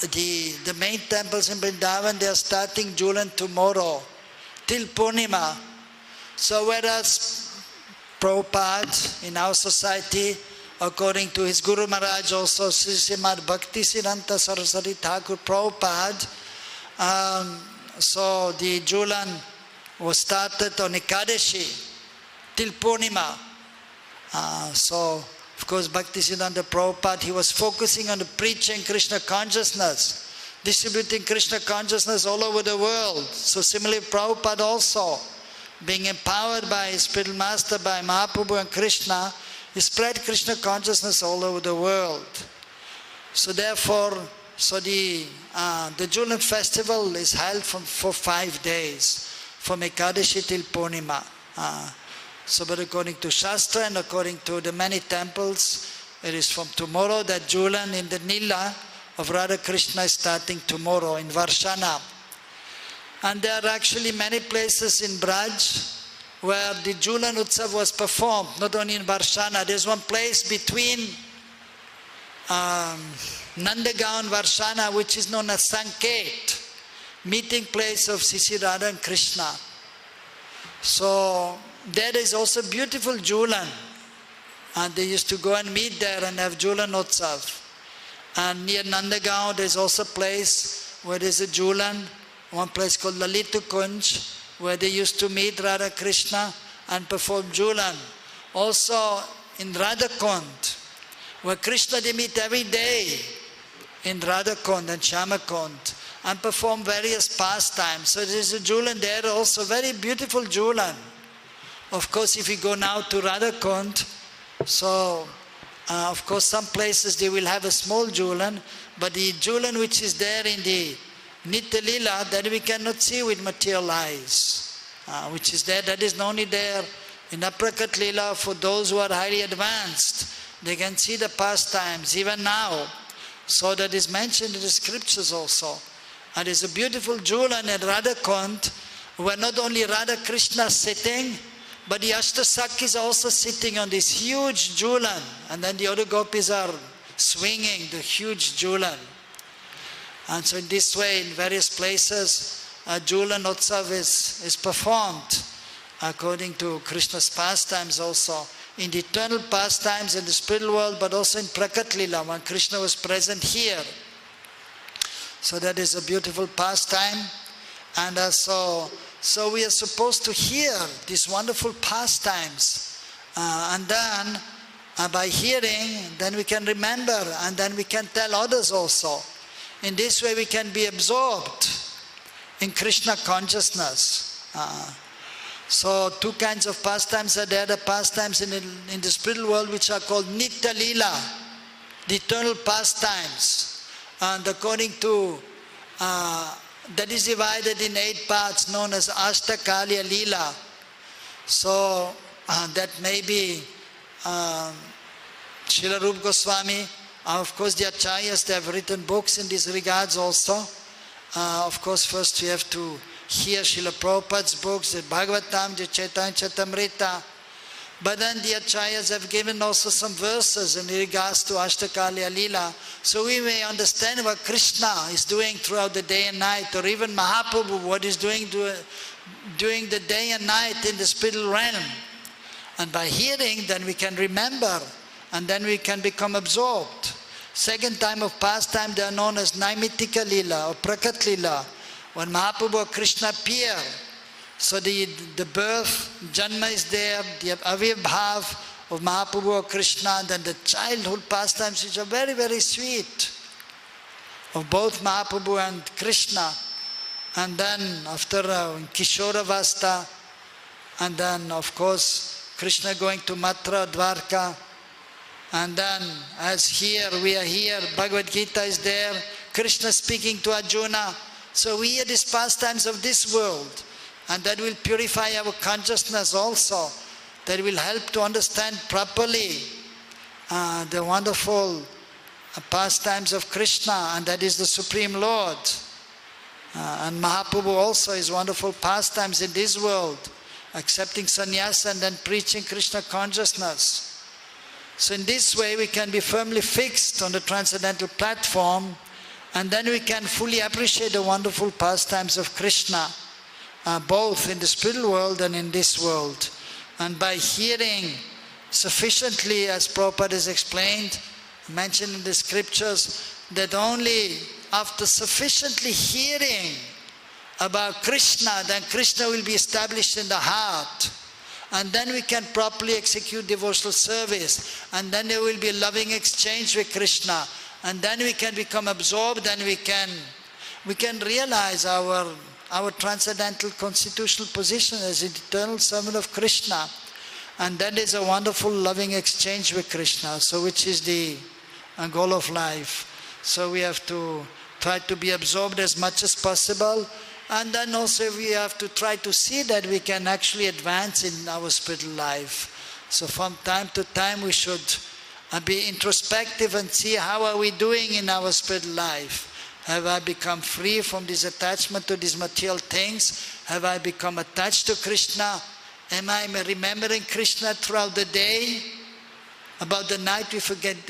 the main temples in Vrindavan, they are starting Julan tomorrow, till Purnima. So whereas Prabhupada in our society, according to his Guru Maharaj also, Srimad Bhakti Siddhanta Saraswati Thakur Prabhupada, so the Julan was started on Ekadashi till Purnima. So of course Bhakti Siddhanta Prabhupada, he was focusing on the preaching Krishna consciousness, distributing Krishna consciousness all over the world. So similarly Prabhupada also, being empowered by his spiritual master, by Mahaprabhu and Krishna, he spread Krishna consciousness all over the world. So therefore, so the Julan festival is held for 5 days, from Ekadashi till Purnima. So but according to Shastra and according to the many temples, it is from tomorrow that Julan in the Nila of Radha Krishna is starting tomorrow in Varshana. And there are actually many places in Braj where the Julan Utsav was performed, not only in Varshana. There's one place between Nandagaon and Varshana which is known as Sanket, meeting place of Sisi Radha and Krishna. So there is also beautiful Julan, and they used to go and meet there and have Julan Utsav. And near Nandagaon there's also a place where there's a Julan, one place called Lalitu Kunj, where they used to meet Radha Krishna and perform Julan. Also in Radhakund, where Krishna they meet every day in Radhakund and Shamakund and perform various pastimes. So there is a Julan there also, very beautiful Julan. Of course, if you go now to Radhakund, so of course some places they will have a small Julan, but the Julan which is there in the Nitya Lila, that we cannot see with material eyes, which is there, that is only there in Aprakat Lila for those who are highly advanced. They can see the pastimes even now. So that is mentioned in the scriptures also. And it's a beautiful Julan at Radhakund, where not only Radha Krishna sitting, but the Ashtasakis are also sitting on this huge Julan, and then the other gopis are swinging the huge Julan. And so in this way, in various places, Julan Utsav is performed according to Krishna's pastimes also, in the eternal pastimes in the spiritual world, but also in Prakat Lila, when Krishna was present here. So that is a beautiful pastime. And so we are supposed to hear these wonderful pastimes. And then by hearing, then we can remember, and then we can tell others also. In this way we can be absorbed in Krishna consciousness. So 2 kinds of pastimes are there. The pastimes in the spiritual world which are called Nitya Lila, the eternal pastimes. And according to, that is divided in 8 parts known as Ashtakalya Lila. So that may be Srila Rupa Goswami. Of course the Acharyas, they have written books in these regards also. Of course first we have to hear Srila Prabhupada's books, the Bhagavatam, the Chaitanya Charitamrita. But then the Acharyas have given also some verses in regards to Ashtakalya Lila. So we may understand what Krishna is doing throughout the day and night, or even Mahaprabhu, what he's doing during the day and night in the spiritual realm. And by hearing, then we can remember, and then we can become absorbed. Second time of pastime, they are known as Naimitika Lila or Prakat Lila, when Mahaprabhu or Krishna appear. So the birth, Janma is there, the Avibhav of Mahaprabhu or Krishna, and then the childhood pastimes which are very, very sweet. of both Mahaprabhu and Krishna. And then after Kishoravasta, and then of course Krishna going to Mathura, Dwarka, and then as here, we are here, Bhagavad Gita is there, Krishna speaking to Arjuna. So we hear these pastimes of this world, and that will purify our consciousness also. That will help to understand properly the wonderful pastimes of Krishna, and that is the Supreme Lord. And Mahaprabhu also is wonderful pastimes in this world, accepting sannyasa and then preaching Krishna consciousness. So in this way we can be firmly fixed on the transcendental platform, and then we can fully appreciate the wonderful pastimes of Krishna, both in the spiritual world and in this world. And by hearing sufficiently, as Prabhupada has explained, mentioned in the scriptures, that only after sufficiently hearing about Krishna, then Krishna will be established in the heart. And then we can properly execute devotional service. And then there will be a loving exchange with Krishna. And then we can become absorbed, and we can realize our transcendental constitutional position as an eternal servant of Krishna. And that is a wonderful loving exchange with Krishna, so which is the goal of life. So we have to try to be absorbed as much as possible. And then also we have to try to see that we can actually advance in our spiritual life. So from time to time we should be introspective and see how are we doing in our spiritual life. Have I become free from this attachment to these material things? Have I become attached to Krishna? Am I remembering Krishna throughout the day? About the night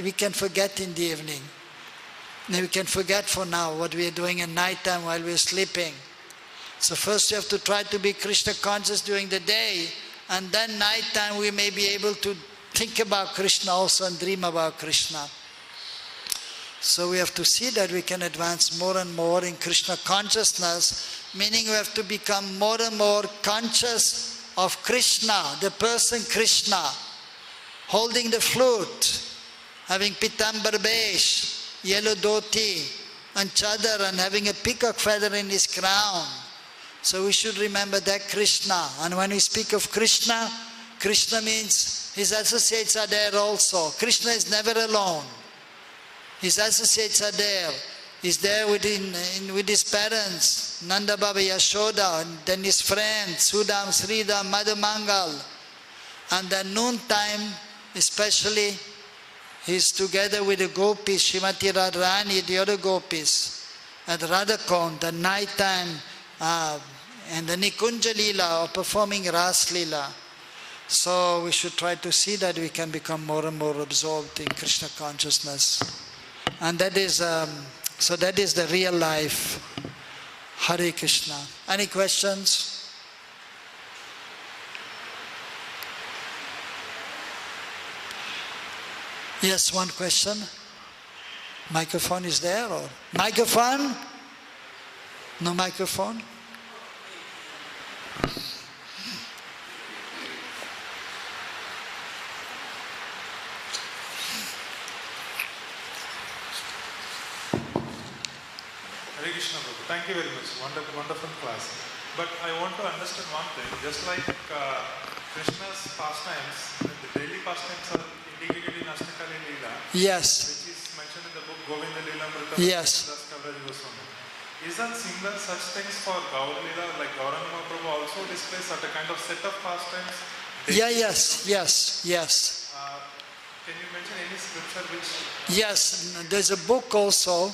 we can forget in the evening. And we can forget for now what we are doing at night time while we are sleeping. So first you have to try to be Krishna conscious during the day, and then night time we may be able to think about Krishna also and dream about Krishna. So we have to see that we can advance more and more in Krishna consciousness, meaning we have to become more and more conscious of Krishna, the person Krishna, holding the flute, having pitambar besh, yellow dhoti and chadar, and having a peacock feather in his crown. So we should remember that Krishna. And when we speak of Krishna, Krishna means his associates are there also. Krishna is never alone. His associates are there. He's there with his parents, Nanda Baba, Yashoda, and then his friends, Sudam, Sridham, Madhumangal. And then noon time, especially, he's together with the gopis, Srimati Radharani, the other gopis, at Radhakund, the night time, and the Nikunja Leela, or performing Ras Leela. So we should try to see that we can become more and more absorbed in Krishna consciousness. And that is, so that is the real life. Hare Krishna. Any questions? Yes, one question. Microphone is there, or? Microphone? No microphone? Hare Krishna, Prabhu. Thank you very much. Wonderful class. But I want to understand one thing. Just like Krishna's pastimes, the daily pastimes are indicated in Ashtakali Leela. Yes. Which is mentioned in the book Govinda Leela Mrita. Yes. Isn't similar such things for Gaur Leela, like Gauranga Mahaprabhu also displays such a kind of set of pastimes? Yeah, yes. Can you mention any scripture which... Yes, there's a book also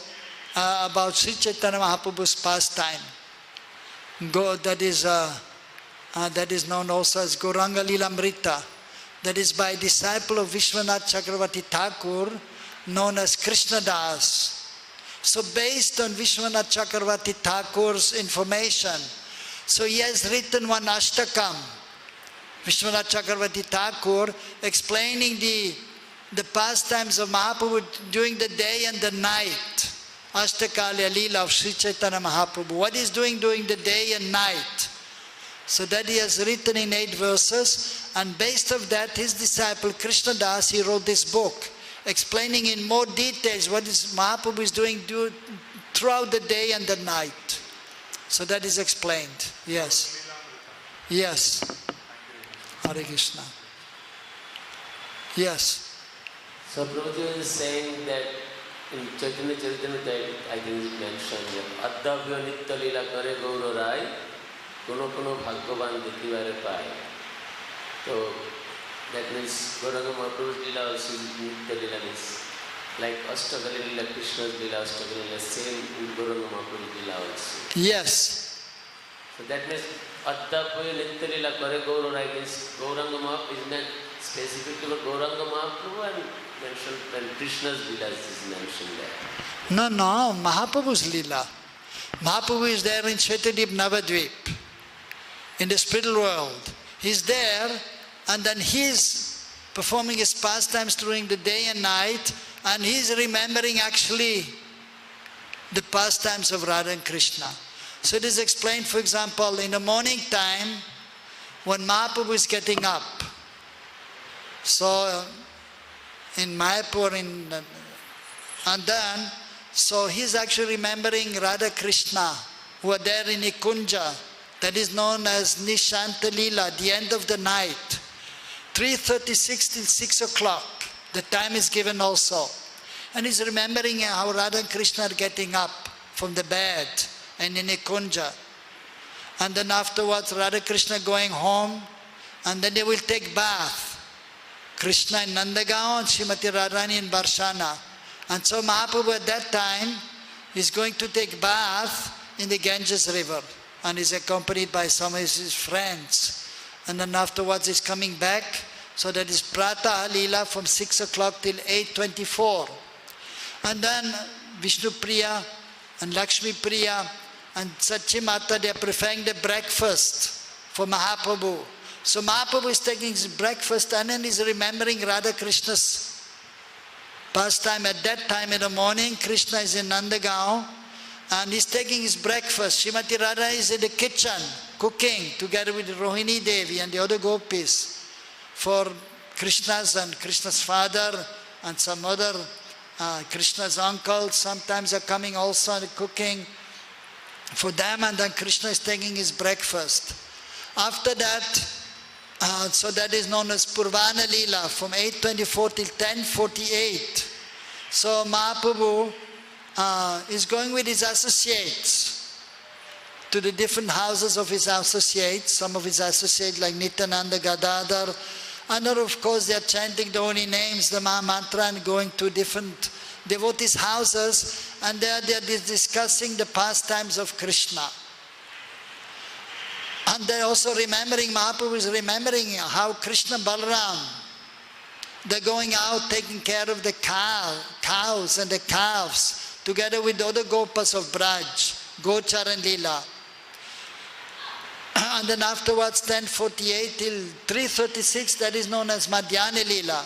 about Sri Chaitanya Mahaprabhu's pastime. That is known also as Gauranga Lilamrita. That is by a disciple of Vishwanath Chakravarti Thakur, known as Krishna Das. So based on Vishwanath Chakravarti Thakur's information, so he has written one Ashtakam, Vishwanath Chakravarti Thakur, explaining the pastimes of Mahaprabhu during the day and the night. Ashtakalya Leela of Sri Chaitanya Mahaprabhu. What he's doing during the day and night. So that he has written in 8 verses, and based on that, his disciple Krishna Das, he wrote this book, explaining in more details what Mahaprabhu is doing throughout the day and the night. So that is explained. Yes. Yes. Hare Krishna. Yes. So Prabhupada is saying that in Chaitanya Charitamrita, I think it mentioned that Adhavya Nitya Lila Kare Gaura Rai Kono Kono Bhagavan Dekivare Pai. So that means Gauranga Mahaprabhu's Lila also is Nitya Lila means like Ashtakali Lila, Krishna's Lila, Ashtakali Lila, same in Gauranga Mahaprabhu's Lila also. Yes. So that means Adhavya Nitya Lila Kare Gaura Rai means Gauranga Mahaprabhu is meant specifically for Gauranga Mahaprabhu and mentioned when Krishna's Leela is mentioned there. No, Mahaprabhu's Leela. Mahaprabhu is there in Shvetadip Navadvip, in the spiritual world. He's there and then he's performing his pastimes during the day and night, and he's remembering actually the pastimes of Radha and Krishna. So it is explained, for example, in the morning time when Mahaprabhu is getting up. So in Mayapur, and then, so he's actually remembering Radha Krishna who are there in Nikunja. That is known as Nishanta Leela, the end of the night. 3:36 till 6 o'clock, the time is given also. And he's remembering how Radha and Krishna are getting up from the bed and in Nikunja. And then afterwards Radha Krishna going home, and then they will take bath. Krishna in Nandagaon and Srimati Radharani in Barshana. And so Mahaprabhu at that time is going to take bath in the Ganges river and is accompanied by some of his friends. And then afterwards he's coming back. So that is Pratah Leela from 6 o'clock till 8:24. And then Vishnu Priya and Lakshmi Priya and Sachi Mata, they are preparing the breakfast for Mahaprabhu. So Mahaprabhu is taking his breakfast and then he's remembering Radha Krishna's pastime. At that time in the morning, Krishna is in Nandagaon and he's taking his breakfast. Srimati Radha is in the kitchen cooking together with Rohini Devi and the other gopis for Krishna's and Krishna's father and some other Krishna's uncles sometimes are coming also and cooking for them, and then Krishna is taking his breakfast. After that, so that is known as Purvana Leela from 8:24 till 10:48. So Mahaprabhu is going with his associates to the different houses of his associates. Some of his associates like Nityananda, Gadadhar, and of course they are chanting the holy names, the Maha Mantra, and going to different devotees' houses, and there they are discussing the pastimes of Krishna. And they're also remembering, Mahaprabhu is remembering how Krishna Balaram, they're going out taking care of the cows and the calves, together with the other gopas of Braj, Gocharan Leela. And then afterwards 10:48 till 3:36, that is known as Madhyana Leela.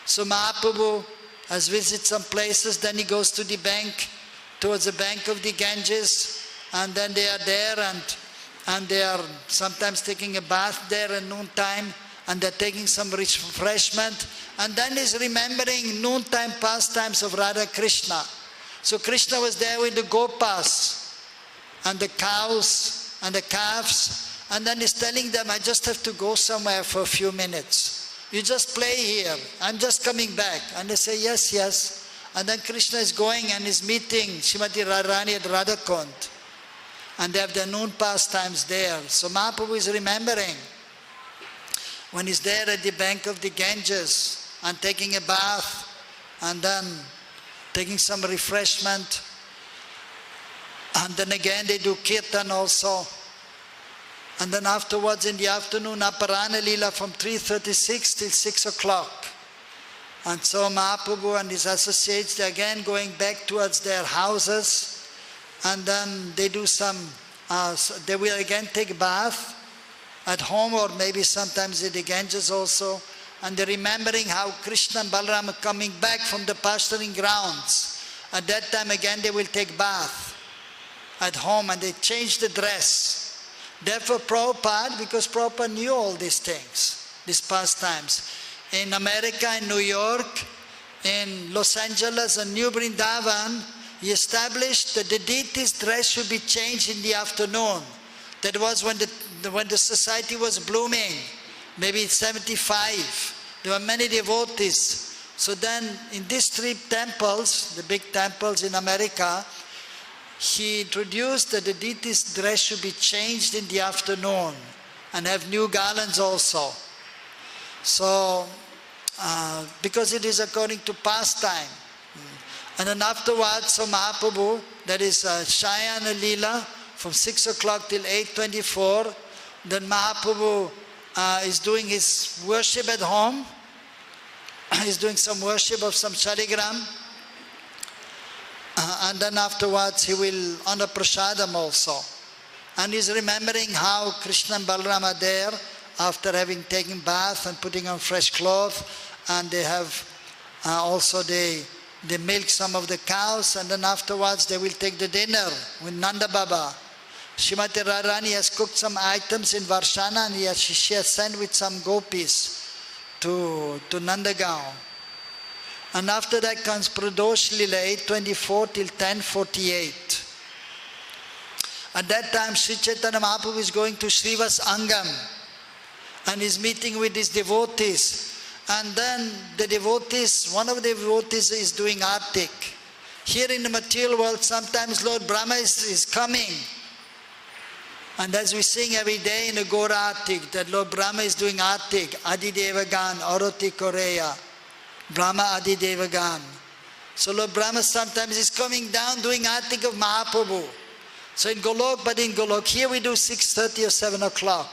So Mahaprabhu has visited some places, then he goes to the bank, towards the bank of the Ganges, and then they are there and they are sometimes taking a bath there at noontime, and they're taking some refreshment, and then he's remembering noontime pastimes of Radha Krishna. So Krishna was there with the gopas and the cows and the calves, and then he's telling them, I just have to go somewhere for a few minutes. You just play here, I'm just coming back. And they say, yes, yes. And then Krishna is going and is meeting Srimati Radharani at Radhakund. And they have their noon pastimes there. So Mahaprabhu is remembering when he's there at the bank of the Ganges and taking a bath and then taking some refreshment. And then again they do kirtan also. And then afterwards in the afternoon, Aparana Leela from 3:36 till 6 o'clock. And so Mahaprabhu and his associates, they're again going back towards their houses. And then they do some, they will again take a bath at home or maybe sometimes at the Ganges also. And they're remembering how Krishna and Balaram are coming back from the pasturing grounds. At that time again they will take bath at home and they change the dress. Therefore Prabhupada, because Prabhupada knew all these things, these pastimes. In America, in New York, in Los Angeles and New Vrindavan, he established that the deity's dress should be changed in the afternoon. That was when the society was blooming, maybe 75. There were many devotees. So then in these 3 temples, the big temples in America, he introduced that the deity's dress should be changed in the afternoon and have new garlands also. So, because it is according to pastime. And then afterwards, so Mahaprabhu, that is Shayana Leela, from 6 o'clock till 8:24, then Mahaprabhu is doing his worship at home. He's doing some worship of some Shaligram. And then afterwards he will honor prasadam also. And he's remembering how Krishna and Balaram are there after having taken bath and putting on fresh clothes. And they have also they milk some of the cows, and then afterwards they will take the dinner with Nanda Baba. Srimati Radharani has cooked some items in Varshana, and she has sent with some gopis to Nandagaon. And after that comes Pradosh Lila, 8:24 till 10:48. At that time, Sri Chaitanya Mahaprabhu is going to Srivas Angam and is meeting with his devotees. And then the devotees, one of the devotees is doing artik. Here in the material world, sometimes Lord Brahma is coming. And as we sing every day in the Gora Artik, that Lord Brahma is doing artik, Adi Devagan, Aroti Korea, Brahma Adi Devagan. So Lord Brahma sometimes is coming down doing artik of Mahaprabhu. So in Golok, here we do 6:30 or 7 o'clock.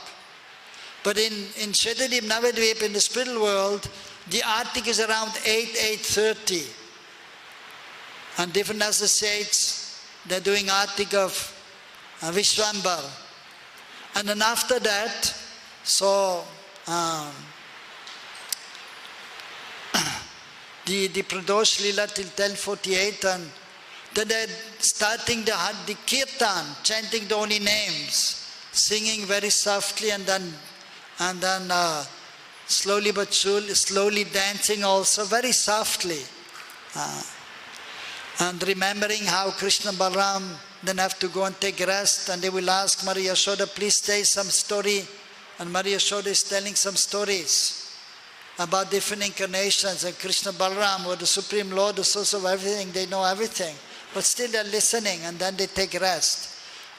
But in Shetadeep Navadvip, in the spiritual world, the artik is around 8:30. And different associates, they're doing artik of Vishwambar. And then after that, so the Pradosh Lila till 10:48, and then they're starting the kirtan, chanting the holy names, singing very softly, and then slowly but surely, slowly dancing also, very softly. And remembering how Krishna and Balaram then have to go and take rest, and they will ask Maria Yashoda, please say some story. And Maria Yashoda is telling some stories about different incarnations, and Krishna and Balaram were the Supreme Lord, the source of everything, they know everything. But still they're listening, and then they take rest.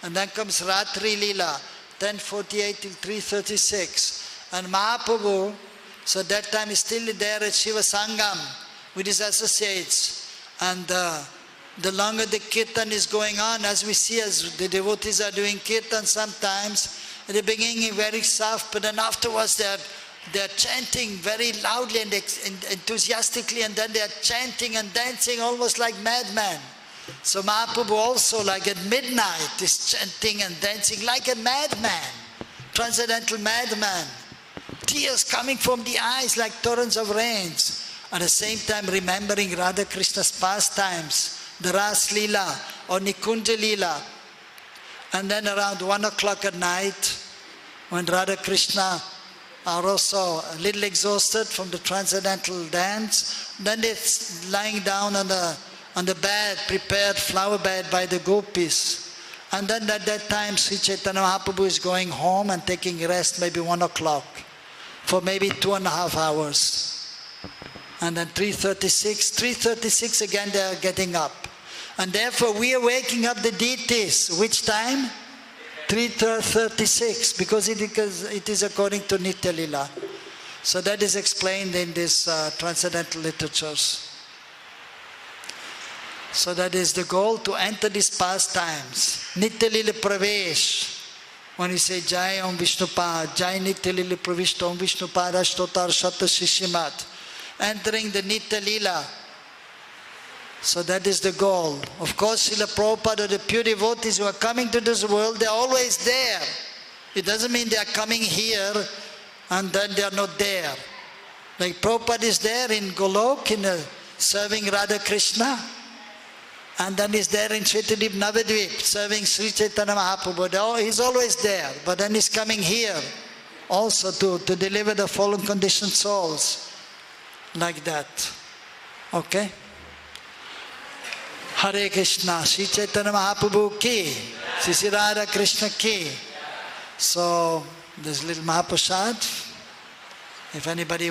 And then comes Ratri Leela, 10:48 till 3:36. And Mahaprabhu, so that time is still there at Shiva Sangam with his associates. And the longer the kirtan is going on, as we see, as the devotees are doing kirtan sometimes, at the beginning very soft, but then afterwards they're chanting very loudly and enthusiastically, and then they're chanting and dancing almost like madmen. So Mahaprabhu also, like at midnight, is chanting and dancing like a madman, transcendental madman. Tears coming from the eyes like torrents of rains. At the same time remembering Radha Krishna's pastimes, the Ras Leela or Nikunja Leela. And then around 1 o'clock at night, when Radha Krishna are also a little exhausted from the transcendental dance, then they're lying down on the bed, prepared flower bed by the gopis. And then at that time, Sri Chaitanya Mahaprabhu is going home and taking rest, maybe 1 o'clock, for maybe 2.5 hours. And then 3:36 again they are getting up. And therefore we are waking up the deities. Which time? 3:36, because it is according to Nitya Lila. So that is explained in these transcendental literatures. So that is the goal, to enter these pastimes. Nitya Lila Pravesh. When you say Jai Om Vishnupad, Jai Nitya Lila Pravishta Om Vishnupad Ashtotar Shata Shishimat. Entering the Nitya Lila. So that is the goal. Of course, Srila Prabhupada, the pure devotees who are coming to this world, they are always there. It doesn't mean they are coming here and then they are not there. Like Prabhupada is there in Golok, serving Radha Krishna, and then he's there in Shetadeep Navadvip, serving Sri Chaitanya Mahaprabhu. He's always there, but then he's coming here also to deliver the fallen conditioned souls. Like that. Okay? Hare Krishna, Sri Chaitanya Mahaprabhu ki, Sri Radha Krishna ki. So, there's little Mahaprasad. If anybody